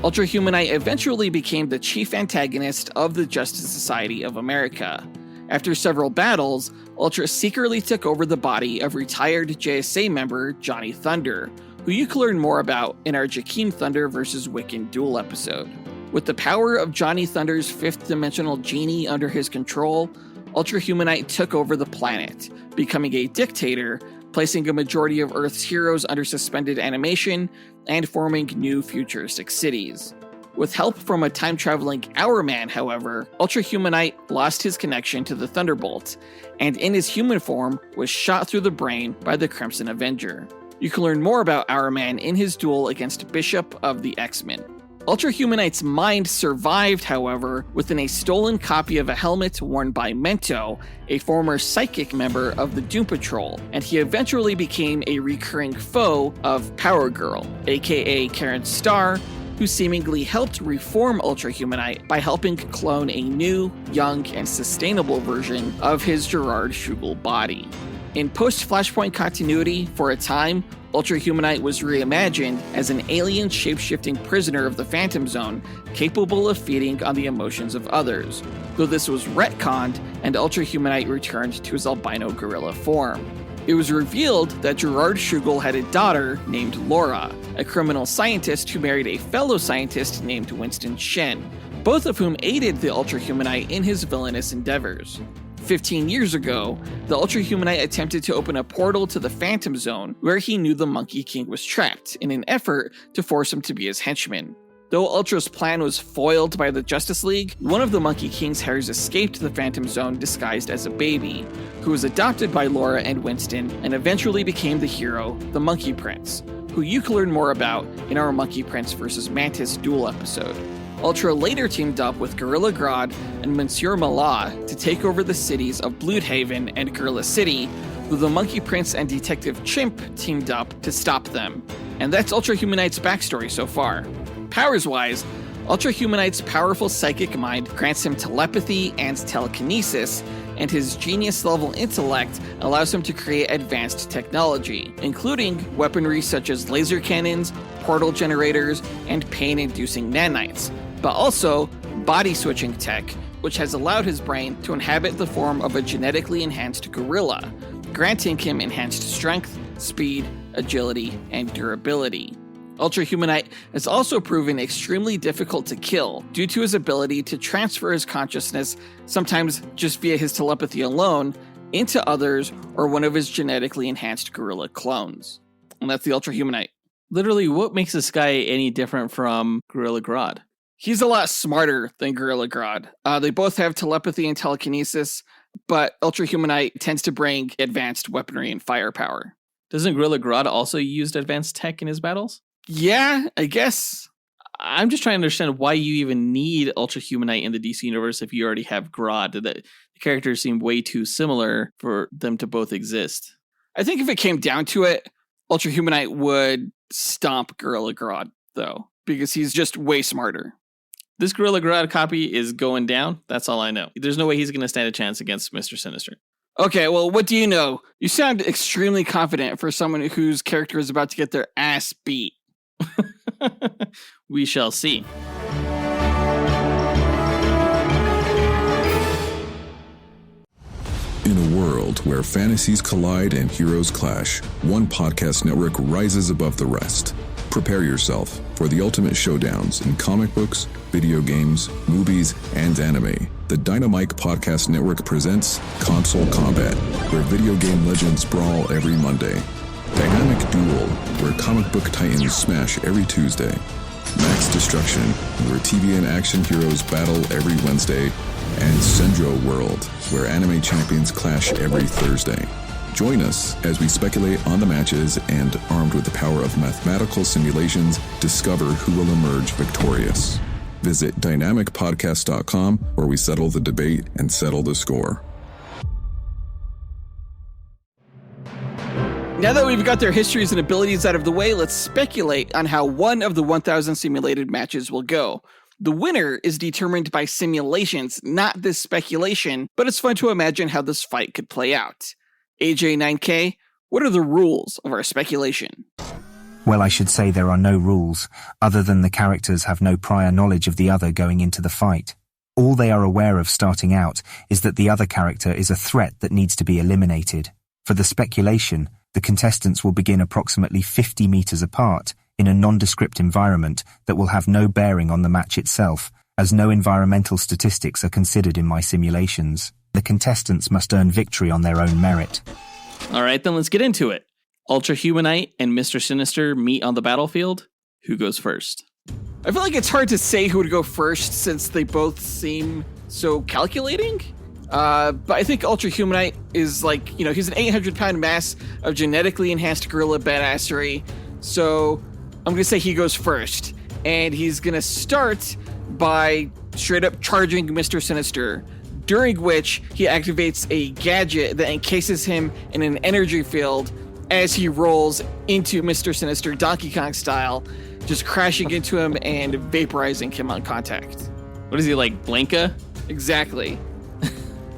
Ultra-Humanite eventually became the chief antagonist of the Justice Society of America. After several battles, Ultra secretly took over the body of retired JSA member Johnny Thunder, who you can learn more about in our Jakeem Thunder vs. Wiccan Duel episode. With the power of Johnny Thunder's fifth-dimensional genie under his control, Ultra-Humanite took over the planet, becoming a dictator, placing a majority of Earth's heroes under suspended animation, and forming new futuristic cities. With help from a time-traveling Hourman, however, Ultra-Humanite lost his connection to the Thunderbolt, and in his human form was shot through the brain by the Crimson Avenger. You can learn more about Hourman in his duel against Bishop of the X-Men. Ultra-Humanite's mind survived, however, within a stolen copy of a helmet worn by Mento, a former psychic member of the Doom Patrol, and he eventually became a recurring foe of Power Girl, aka Karen Starr, who seemingly helped reform Ultra-Humanite by helping clone a new, young, and sustainable version of his Gerard Schugel body. In post-Flashpoint continuity, for a time, Ultra-Humanite was reimagined as an alien shape-shifting prisoner of the Phantom Zone, capable of feeding on the emotions of others, though this was retconned and Ultra-Humanite returned to his albino gorilla form. It was revealed that Gerard Schugel had a daughter named Laura, a criminal scientist who married a fellow scientist named Winston Shen, both of whom aided the Ultra-Humanite in his villainous endeavors. 15 years ago, the Ultra-Humanite attempted to open a portal to the Phantom Zone where he knew the Monkey King was trapped in an effort to force him to be his henchman. Though Ultra's plan was foiled by the Justice League, one of the Monkey King's heirs escaped the Phantom Zone disguised as a baby, who was adopted by Laura and Winston and eventually became the hero, the Monkey Prince, who you can learn more about in our Monkey Prince vs. Mantis Duel episode. Ultra later teamed up with Gorilla Grodd and Monsieur Mallah to take over the cities of Bloodhaven and Gorilla City, though the Monkey Prince and Detective Chimp teamed up to stop them. And that's Ultra-Humanite's backstory so far. Powers-wise, Ultra-Humanite's powerful psychic mind grants him telepathy and telekinesis, and his genius-level intellect allows him to create advanced technology, including weaponry such as laser cannons, portal generators, and pain-inducing nanites, but also body-switching tech, which has allowed his brain to inhabit the form of a genetically enhanced gorilla, granting him enhanced strength, speed, agility, and durability. Ultra-Humanite has also proven extremely difficult to kill due to his ability to transfer his consciousness, sometimes just via his telepathy alone, into others or one of his genetically enhanced gorilla clones. And that's the Ultra-Humanite. Literally, what makes this guy any different from Gorilla Grodd? He's a lot smarter than Gorilla Grodd. They both have telepathy and telekinesis, but Ultra-Humanite tends to bring advanced weaponry and firepower. Doesn't Gorilla Grodd also use advanced tech in his battles? Yeah, I guess. I'm just trying to understand why you even need Ultra-Humanite in the DC universe if you already have Grodd. The characters seem way too similar for them to both exist. I think if it came down to it, Ultra-Humanite would stomp Gorilla Grodd, though, because he's just way smarter. This Gorilla Grodd copy is going down. That's all I know. There's no way he's going to stand a chance against Mister Sinister. Okay, well, what do you know? You sound extremely confident for someone whose character is about to get their ass beat. We shall see. In a world where fantasies collide and heroes clash, one podcast network rises above the rest. Prepare yourself for the ultimate showdowns in comic books, video games, movies, and anime. The Dynamite Podcast Network presents Console Combat, where video game legends brawl every Monday. Dynamic Duel, where comic book titans smash every Tuesday. Max Destruction, where TV and action heroes battle every Wednesday. And Sendro World, where anime champions clash every Thursday. Join us as we speculate on the matches and, armed with the power of mathematical simulations, discover who will emerge victorious. Visit dynamicpodcast.com, where we settle the debate and settle the score. Now that we've got their histories and abilities out of the way, let's speculate on how one of the 1,000 simulated matches will go. The winner is determined by simulations, not this speculation, but it's fun to imagine how this fight could play out. AJ9K, what are the rules of our speculation? Well, I should say there are no rules, other than the characters have no prior knowledge of the other going into the fight. All they are aware of starting out is that the other character is a threat that needs to be eliminated. For the speculation, the contestants will begin approximately 50 meters apart in a nondescript environment that will have no bearing on the match itself, as no environmental statistics are considered in my simulations. The contestants must earn victory on their own merit. All right, then let's get into it. Ultra-Humanite and Mister Sinister meet on the battlefield. Who goes first? I feel like it's hard to say who would go first since they both seem so calculating. But I think Ultra-Humanite is he's an 800-pound mass of genetically enhanced gorilla badassery. So I'm going to say he goes first. And he's going to start by straight up charging Mister Sinister, during which he activates a gadget that encases him in an energy field as he rolls into Mister Sinister Donkey Kong style, just crashing into him and vaporizing him on contact. What is he, like Blanka? Exactly.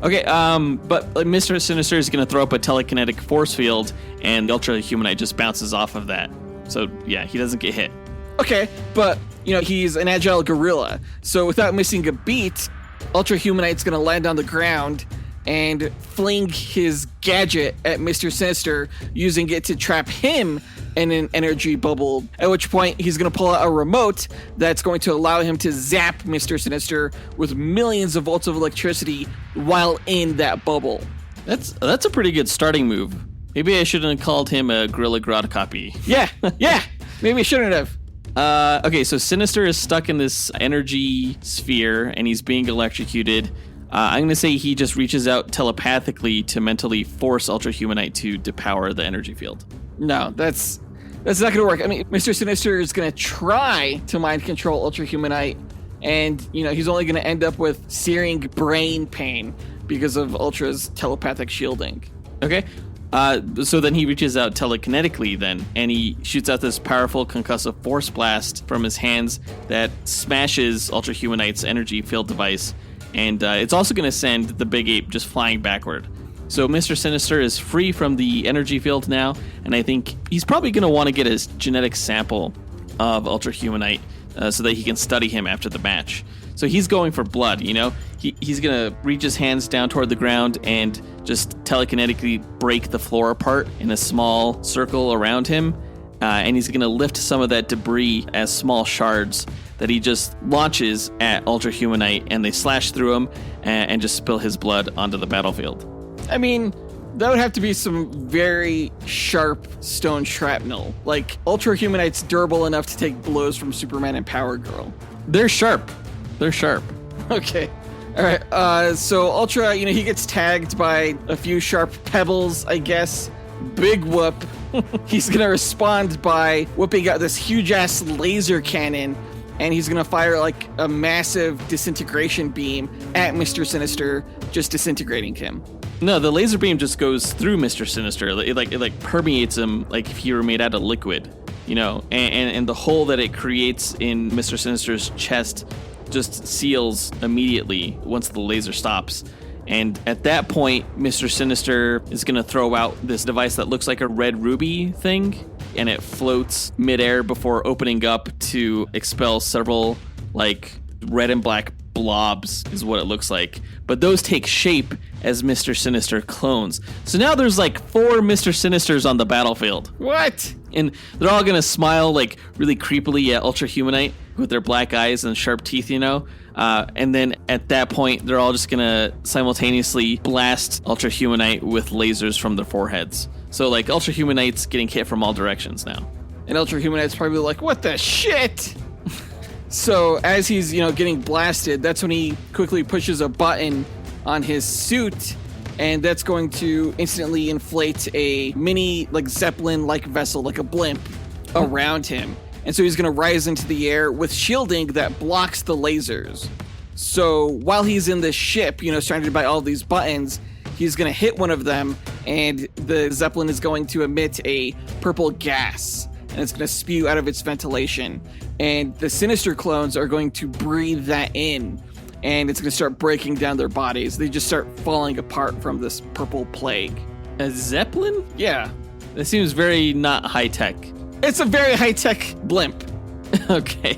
Okay, but Mr. Sinister is going to throw up a telekinetic force field, and the Ultra-Humanite just bounces off of that. So, yeah, he doesn't get hit. Okay, but, he's an agile gorilla, so without missing a beat, Ultra-Humanite's going to land on the ground and fling his gadget at Mister Sinister, using it to trap him in an energy bubble, at which point he's going to pull out a remote that's going to allow him to zap Mister Sinister with millions of volts of electricity while in that bubble. That's a pretty good starting move. Maybe I shouldn't have called him a Gorilla Grodd copy. Yeah, maybe I shouldn't have. Okay, so Sinister is stuck in this energy sphere and he's being electrocuted. I'm going to say he just reaches out telepathically to mentally force Ultra-Humanite to depower the energy field. No, that's not going to work. I mean, Mister Sinister is going to try to mind control Ultra-Humanite, and, he's only going to end up with searing brain pain because of Ultra's telepathic shielding. Okay. So then he reaches out telekinetically then, and he shoots out this powerful concussive force blast from his hands that smashes Ultra-Humanite's energy field device, and it's also going to send the big ape just flying backward. So Mr. Sinister is free from the energy field now, and I think he's probably going to want to get his genetic sample of Ultra-Humanite so that he can study him after the match. So he's going for blood, He's going to reach his hands down toward the ground and just telekinetically break the floor apart in a small circle around him. And he's going to lift some of that debris as small shards that he just launches at Ultra-Humanite, and they slash through him and just spill his blood onto the battlefield. I mean, that would have to be some very sharp stone shrapnel. Like, Ultra-Humanite's durable enough to take blows from Superman and Power Girl. They're sharp. Okay. All right. So Ultra, he gets tagged by a few sharp pebbles, I guess. Big whoop. He's going to respond by whipping out this huge-ass laser cannon, and he's going to fire, like, a massive disintegration beam at Mr. Sinister, just disintegrating him. No, the laser beam just goes through Mr. Sinister. It permeates him like if he were made out of liquid, and the hole that it creates in Mr. Sinister's chest just seals immediately once the laser stops. And at that point, Mr. Sinister is going to throw out this device that looks like a red ruby thing, and it floats midair before opening up to expel several, like, red and black blobs is what it looks like. But those take shape as Mr. Sinister clones. So now there's like 4 Mr. Sinisters on the battlefield. What? And they're all going to smile like really creepily at Ultra-Humanite with their black eyes and sharp teeth, and then at that point, they're all just going to simultaneously blast Ultra-Humanite with lasers from their foreheads. So like Ultra-Humanite's getting hit from all directions now. And Ultra-Humanite's probably like, what the shit? So as he's, getting blasted, that's when he quickly pushes a button on his suit, and that's going to instantly inflate a mini, like, Zeppelin-like vessel, like a blimp, around him. And so he's going to rise into the air with shielding that blocks the lasers. So while he's in this ship, surrounded by all these buttons, he's going to hit one of them, and the Zeppelin is going to emit a purple gas, and it's going to spew out of its ventilation. And the Sinister clones are going to breathe that in, and it's going to start breaking down their bodies. They just start falling apart from this purple plague. A Zeppelin? Yeah. That seems very not high-tech. It's a very high-tech blimp. Okay.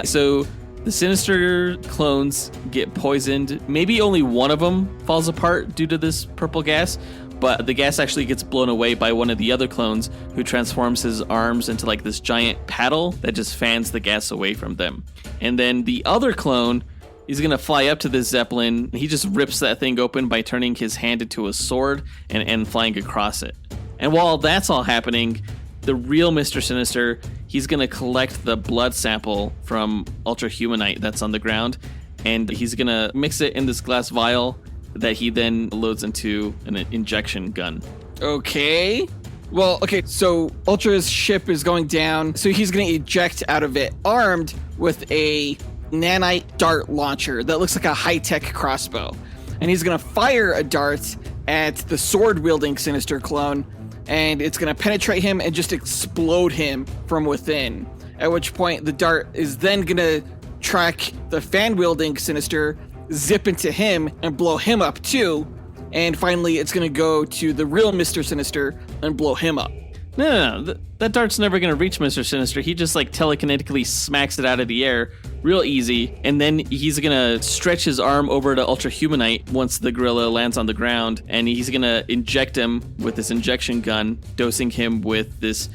So the Sinister clones get poisoned. Maybe only one of them falls apart due to this purple gas, but the gas actually gets blown away by one of the other clones, who transforms his arms into like this giant paddle that just fans the gas away from them. And then the other clone is going to fly up to this Zeppelin. He just rips that thing open by turning his hand into a sword and flying across it. And while that's all happening, the real Mr. Sinister, he's going to collect the blood sample from Ultra-Humanite that's on the ground, and he's going to mix it in this glass vial that he then loads into an injection gun. Okay. Well, okay, so Ultra's ship is going down, so he's going to eject out of it, armed with a nanite dart launcher that looks like a high-tech crossbow. And he's going to fire a dart at the sword-wielding Sinister clone, and it's going to penetrate him and just explode him from within. At which point, the dart is then going to track the fan-wielding Sinister, zip into him, and blow him up too. And finally, it's going to go to the real Mr. Sinister and blow him up. No. That dart's never going to reach Mister Sinister. He just like telekinetically smacks it out of the air real easy. And then he's going to stretch his arm over to Ultra-Humanite once the gorilla lands on the ground. And he's going to inject him with this injection gun, dosing him with this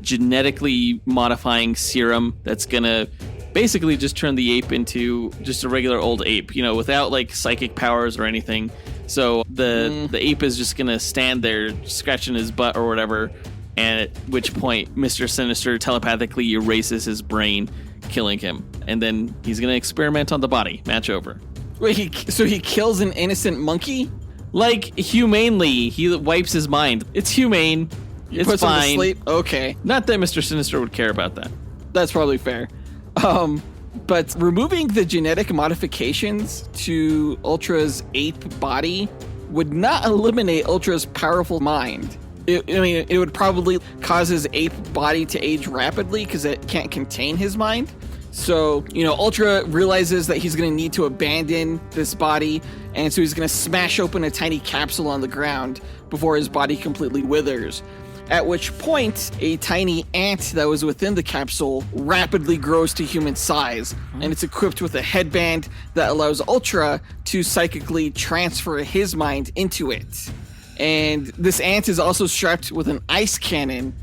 genetically modifying serum that's going to basically just turn the ape into just a regular old ape, without like psychic powers or anything. So the ape is just going to stand there scratching his butt or whatever, and at which point Mr. Sinister telepathically erases his brain, killing him. And then he's going to experiment on the body. Match over. Wait, so he kills an innocent monkey? Like, humanely, he wipes his mind. It's humane. He it's puts him to fine. sleep? Okay. Not that Mr. Sinister would care about that. That's probably fair. But removing the genetic modifications to Ultra's ape body would not eliminate Ultra's powerful mind. It would probably cause his ape body to age rapidly because it can't contain his mind. So, Ultra realizes that he's going to need to abandon this body, and so he's going to smash open a tiny capsule on the ground before his body completely withers. At which point, a tiny ant that was within the capsule rapidly grows to human size, and it's equipped with a headband that allows Ultra to psychically transfer his mind into it. And this ant is also strapped with an ice cannon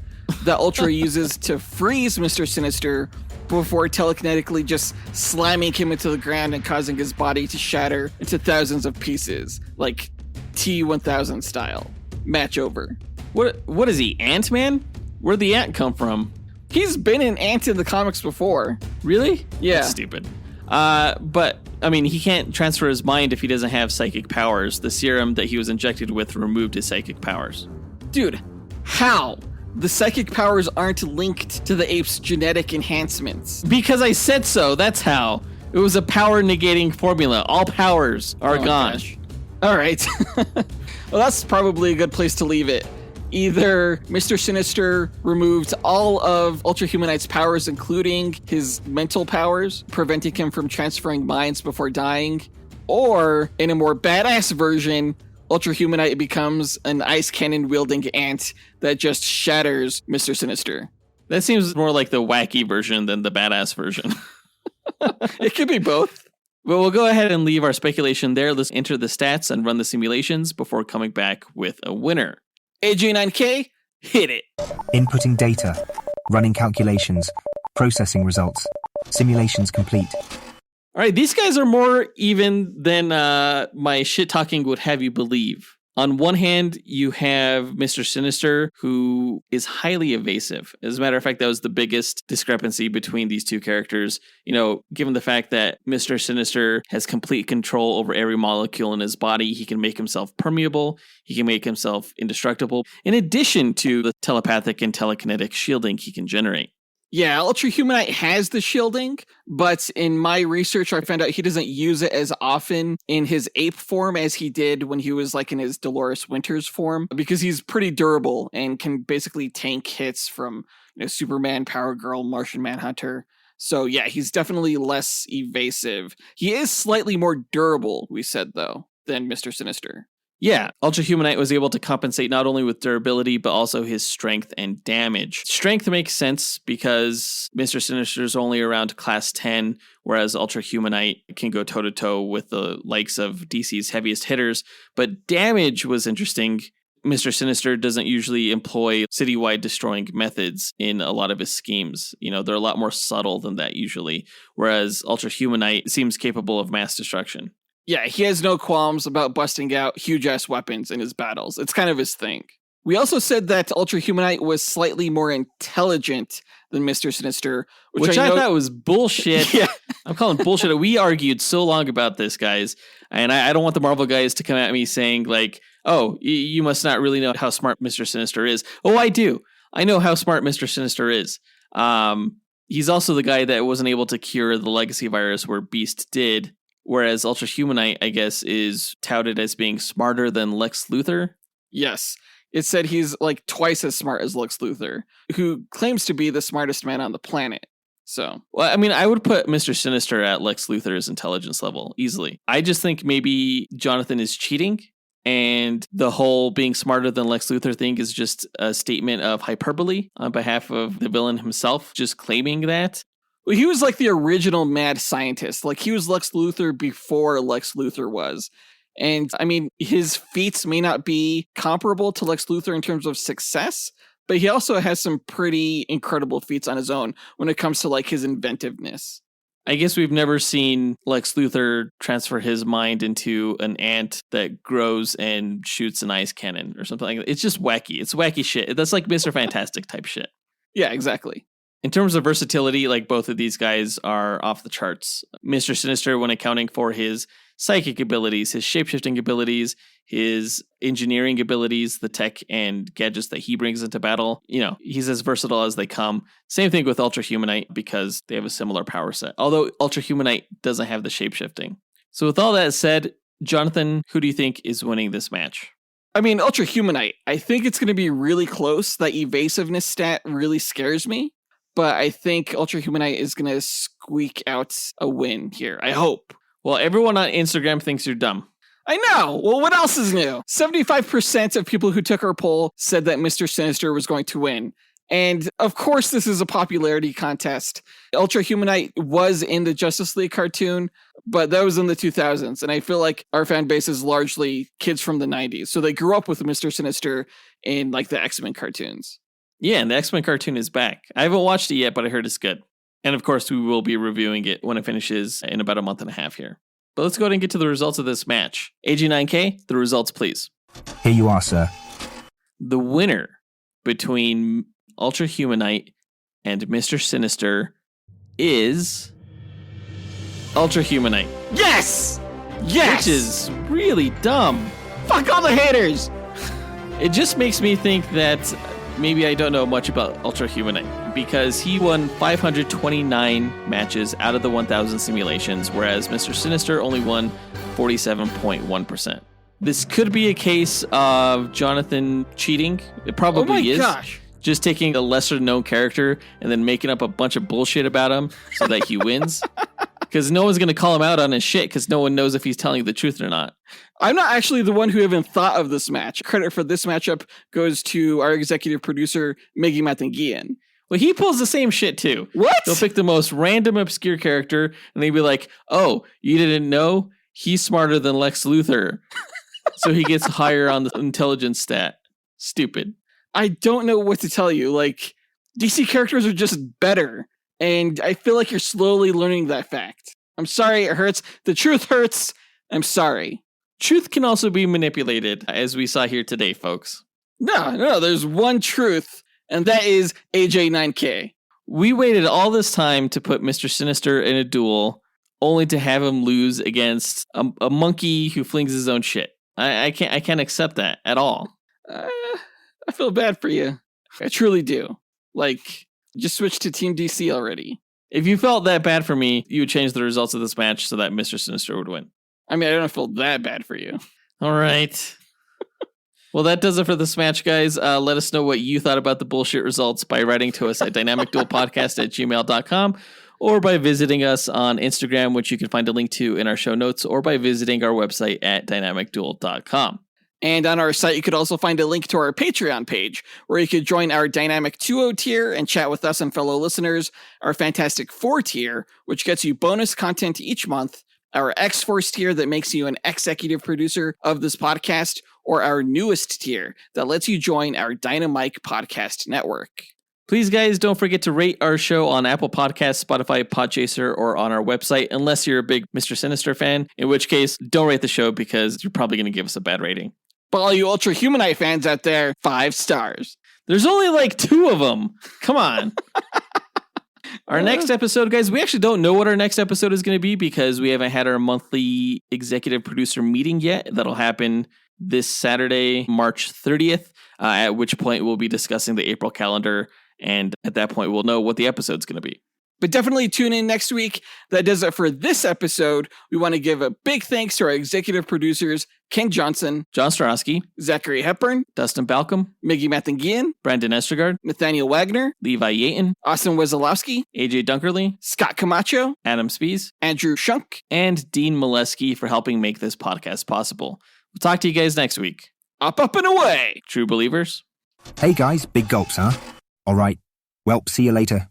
that Ultra uses to freeze Mister Sinister before telekinetically just slamming him into the ground and causing his body to shatter into thousands of pieces, like T-1000 style. Match over. What is he, Ant-Man? Where'd the ant come from? He's been an ant in the comics before. Really? Yeah. That's stupid. But, he can't transfer his mind if he doesn't have psychic powers. The serum that he was injected with removed his psychic powers. Dude, how? The psychic powers aren't linked to the ape's genetic enhancements. Because I said so, that's how. It was a power negating formula. All powers are gone. Gosh. All right. Well, that's probably a good place to leave it. Either Mister Sinister removed all of Ultra-Humanite's powers, including his mental powers, preventing him from transferring minds before dying, or in a more badass version, Ultra-Humanite becomes an ice cannon-wielding ant that just shatters Mister Sinister. That seems more like the wacky version than the badass version. It could be both. But we'll go ahead and leave our speculation there. Let's enter the stats and run the simulations before coming back with a winner. AJ9K, hit it. Inputting data, running calculations, processing results, simulations complete. All right, these guys are more even than my shit talking would have you believe. On one hand, you have Mister Sinister, who is highly evasive. As a matter of fact, that was the biggest discrepancy between these two characters. Given the fact that Mister Sinister has complete control over every molecule in his body, he can make himself permeable, he can make himself indestructible, in addition to the telepathic and telekinetic shielding he can generate. Yeah, Ultra-Humanite has the shielding, but in my research, I found out he doesn't use it as often in his ape form as he did when he was in his Dolores Winters form, because he's pretty durable and can basically tank hits from Superman, Power Girl, Martian Manhunter. So yeah, he's definitely less evasive. He is slightly more durable, we said though, than Mister Sinister. Yeah, Ultra-Humanite was able to compensate not only with durability, but also his strength and damage. Strength makes sense because Mr. Sinister is only around class 10, whereas Ultra-Humanite can go toe-to-toe with the likes of DC's heaviest hitters. But damage was interesting. Mr. Sinister doesn't usually employ citywide destroying methods in a lot of his schemes. They're a lot more subtle than that usually, whereas Ultra-Humanite seems capable of mass destruction. Yeah, he has no qualms about busting out huge-ass weapons in his battles. It's kind of his thing. We also said that Ultra-Humanite was slightly more intelligent than Mister Sinister, which I thought was bullshit. Yeah. I'm calling bullshit. We argued so long about this, guys, and I don't want the Marvel guys to come at me saying, oh, you must not really know how smart Mister Sinister is. Oh, I do. I know how smart Mister Sinister is. He's also the guy that wasn't able to cure the legacy virus where Beast did. Whereas Ultra-Humanite, I guess, is touted as being smarter than Lex Luthor. Yes. It said he's twice as smart as Lex Luthor, who claims to be the smartest man on the planet. So, well, I would put Mister Sinister at Lex Luthor's intelligence level easily. I just think maybe Jonathan is cheating And the whole being smarter than Lex Luthor thing is just a statement of hyperbole on behalf of the villain himself, just claiming that. Well, he was like the original mad scientist. Like, he was Lex Luthor before Lex Luthor was. And I mean, his feats may not be comparable to Lex Luthor in terms of success, but he also has some pretty incredible feats on his own when it comes to like his inventiveness. I guess we've never seen Lex Luthor transfer his mind into an ant that grows and shoots an ice cannon or something like that. It's just wacky. It's wacky shit. That's like Mr. Fantastic type shit. Yeah, exactly. In terms of versatility, like both of these guys are off the charts. Mister Sinister, when accounting for his psychic abilities, his shapeshifting abilities, his engineering abilities, the tech and gadgets that he brings into battle, he's as versatile as they come. Same thing with Ultra-Humanite because they have a similar power set. Although Ultra-Humanite doesn't have the shapeshifting. So with all that said, Jonathan, who do you think is winning this match? I mean, Ultra-Humanite, I think it's going to be really close. That evasiveness stat really scares me. But I think Ultra-Humanite is going to squeak out a win here. I hope. Well, everyone on Instagram thinks you're dumb. I know. Well, what else is new? 75% of people who took our poll said that Mister Sinister was going to win. And of course, this is a popularity contest. Ultra-Humanite was in the Justice League cartoon, but that was in the 2000s. And I feel like our fan base is largely kids from the 90s. So they grew up with Mister Sinister in like the X-Men cartoons. Yeah, and the X-Men cartoon is back. I haven't watched it yet, but I heard it's good. And of course, we will be reviewing it when it finishes in about a month and a half here. But let's go ahead and get to the results of this match. AG9K, the results, please. Here you are, sir. The winner between Ultra-Humanite and Mister Sinister is Ultra-Humanite. Yes! Yes! Which is really dumb. Fuck all the haters! It just makes me think that maybe I don't know much about Ultra-Humanite because he won 529 matches out of the 1,000 simulations, whereas Mister Sinister only won 47.1%. This could be a case of Jonathan cheating. It probably is. Oh my gosh. Just taking a lesser known character and then making up a bunch of bullshit about him so that he wins. Because no one's going to call him out on his shit because no one knows if he's telling the truth or not. I'm not actually the one who even thought of this match. Credit for this matchup goes to our executive producer, Miggy Matanguihan. Well, he pulls the same shit too. What? They'll pick the most random, obscure character and they'll be like, oh, you didn't know? He's smarter than Lex Luthor. So he gets higher on the intelligence stat. Stupid. I don't know what to tell you. Like, DC characters are just better. And I feel like you're slowly learning that fact. I'm sorry, it hurts. The truth hurts. I'm sorry. Truth can also be manipulated, as we saw here today, folks. No, there's one truth, and that is AJ9K. We waited all this time to put Mister Sinister in a duel, only to have him lose against a monkey who flings his own shit. I can't accept that at all. I feel bad for you. I truly do. Like, just switch to Team DC already. If you felt that bad for me, you would change the results of this match so that Mister Sinister would win. I mean, I don't feel that bad for you. All right. Well, that does it for this match, guys. Let us know what you thought about the bullshit results by writing to us at dynamicduelpodcast@gmail.com or by visiting us on Instagram, which you can find a link to in our show notes, or by visiting our website at dynamicduel.com. And on our site, you could also find a link to our Patreon page, where you could join our Dynamic 2.0 tier and chat with us and fellow listeners, our Fantastic 4 tier, which gets you bonus content each month, our X-Force tier that makes you an executive producer of this podcast, or our newest tier that lets you join our Dynamike podcast network. Please, guys, don't forget to rate our show on Apple Podcasts, Spotify, Podchaser, or on our website, unless you're a big Mister Sinister fan, in which case, don't rate the show because you're probably going to give us a bad rating. But all you Ultra-Humanite fans out there, 5 stars. There's only like 2 of them. Come on. Our next episode, guys, we actually don't know what our next episode is going to be because we haven't had our monthly executive producer meeting yet. That'll happen this Saturday, March 30th, at which point we'll be discussing the April calendar. And at that point, we'll know what the episode's going to be. But definitely tune in next week. That does it for this episode. We want to give a big thanks to our executive producers, Ken Johnson, John Starosky, Zachary Hepburn, Dustyn Balcom, Miggy Matanguihan, Brandon Estergard, Nathaniel Wagner, Levi Yeaton, Austin Wesolowski, AJ Dunkerley, Scott Camacho, Adam Speas, Andrew Schunk, and Dean Maleski for helping make this podcast possible. We'll talk to you guys next week. up and away. True believers. Hey guys, big gulps, huh? All right. Well, see you later.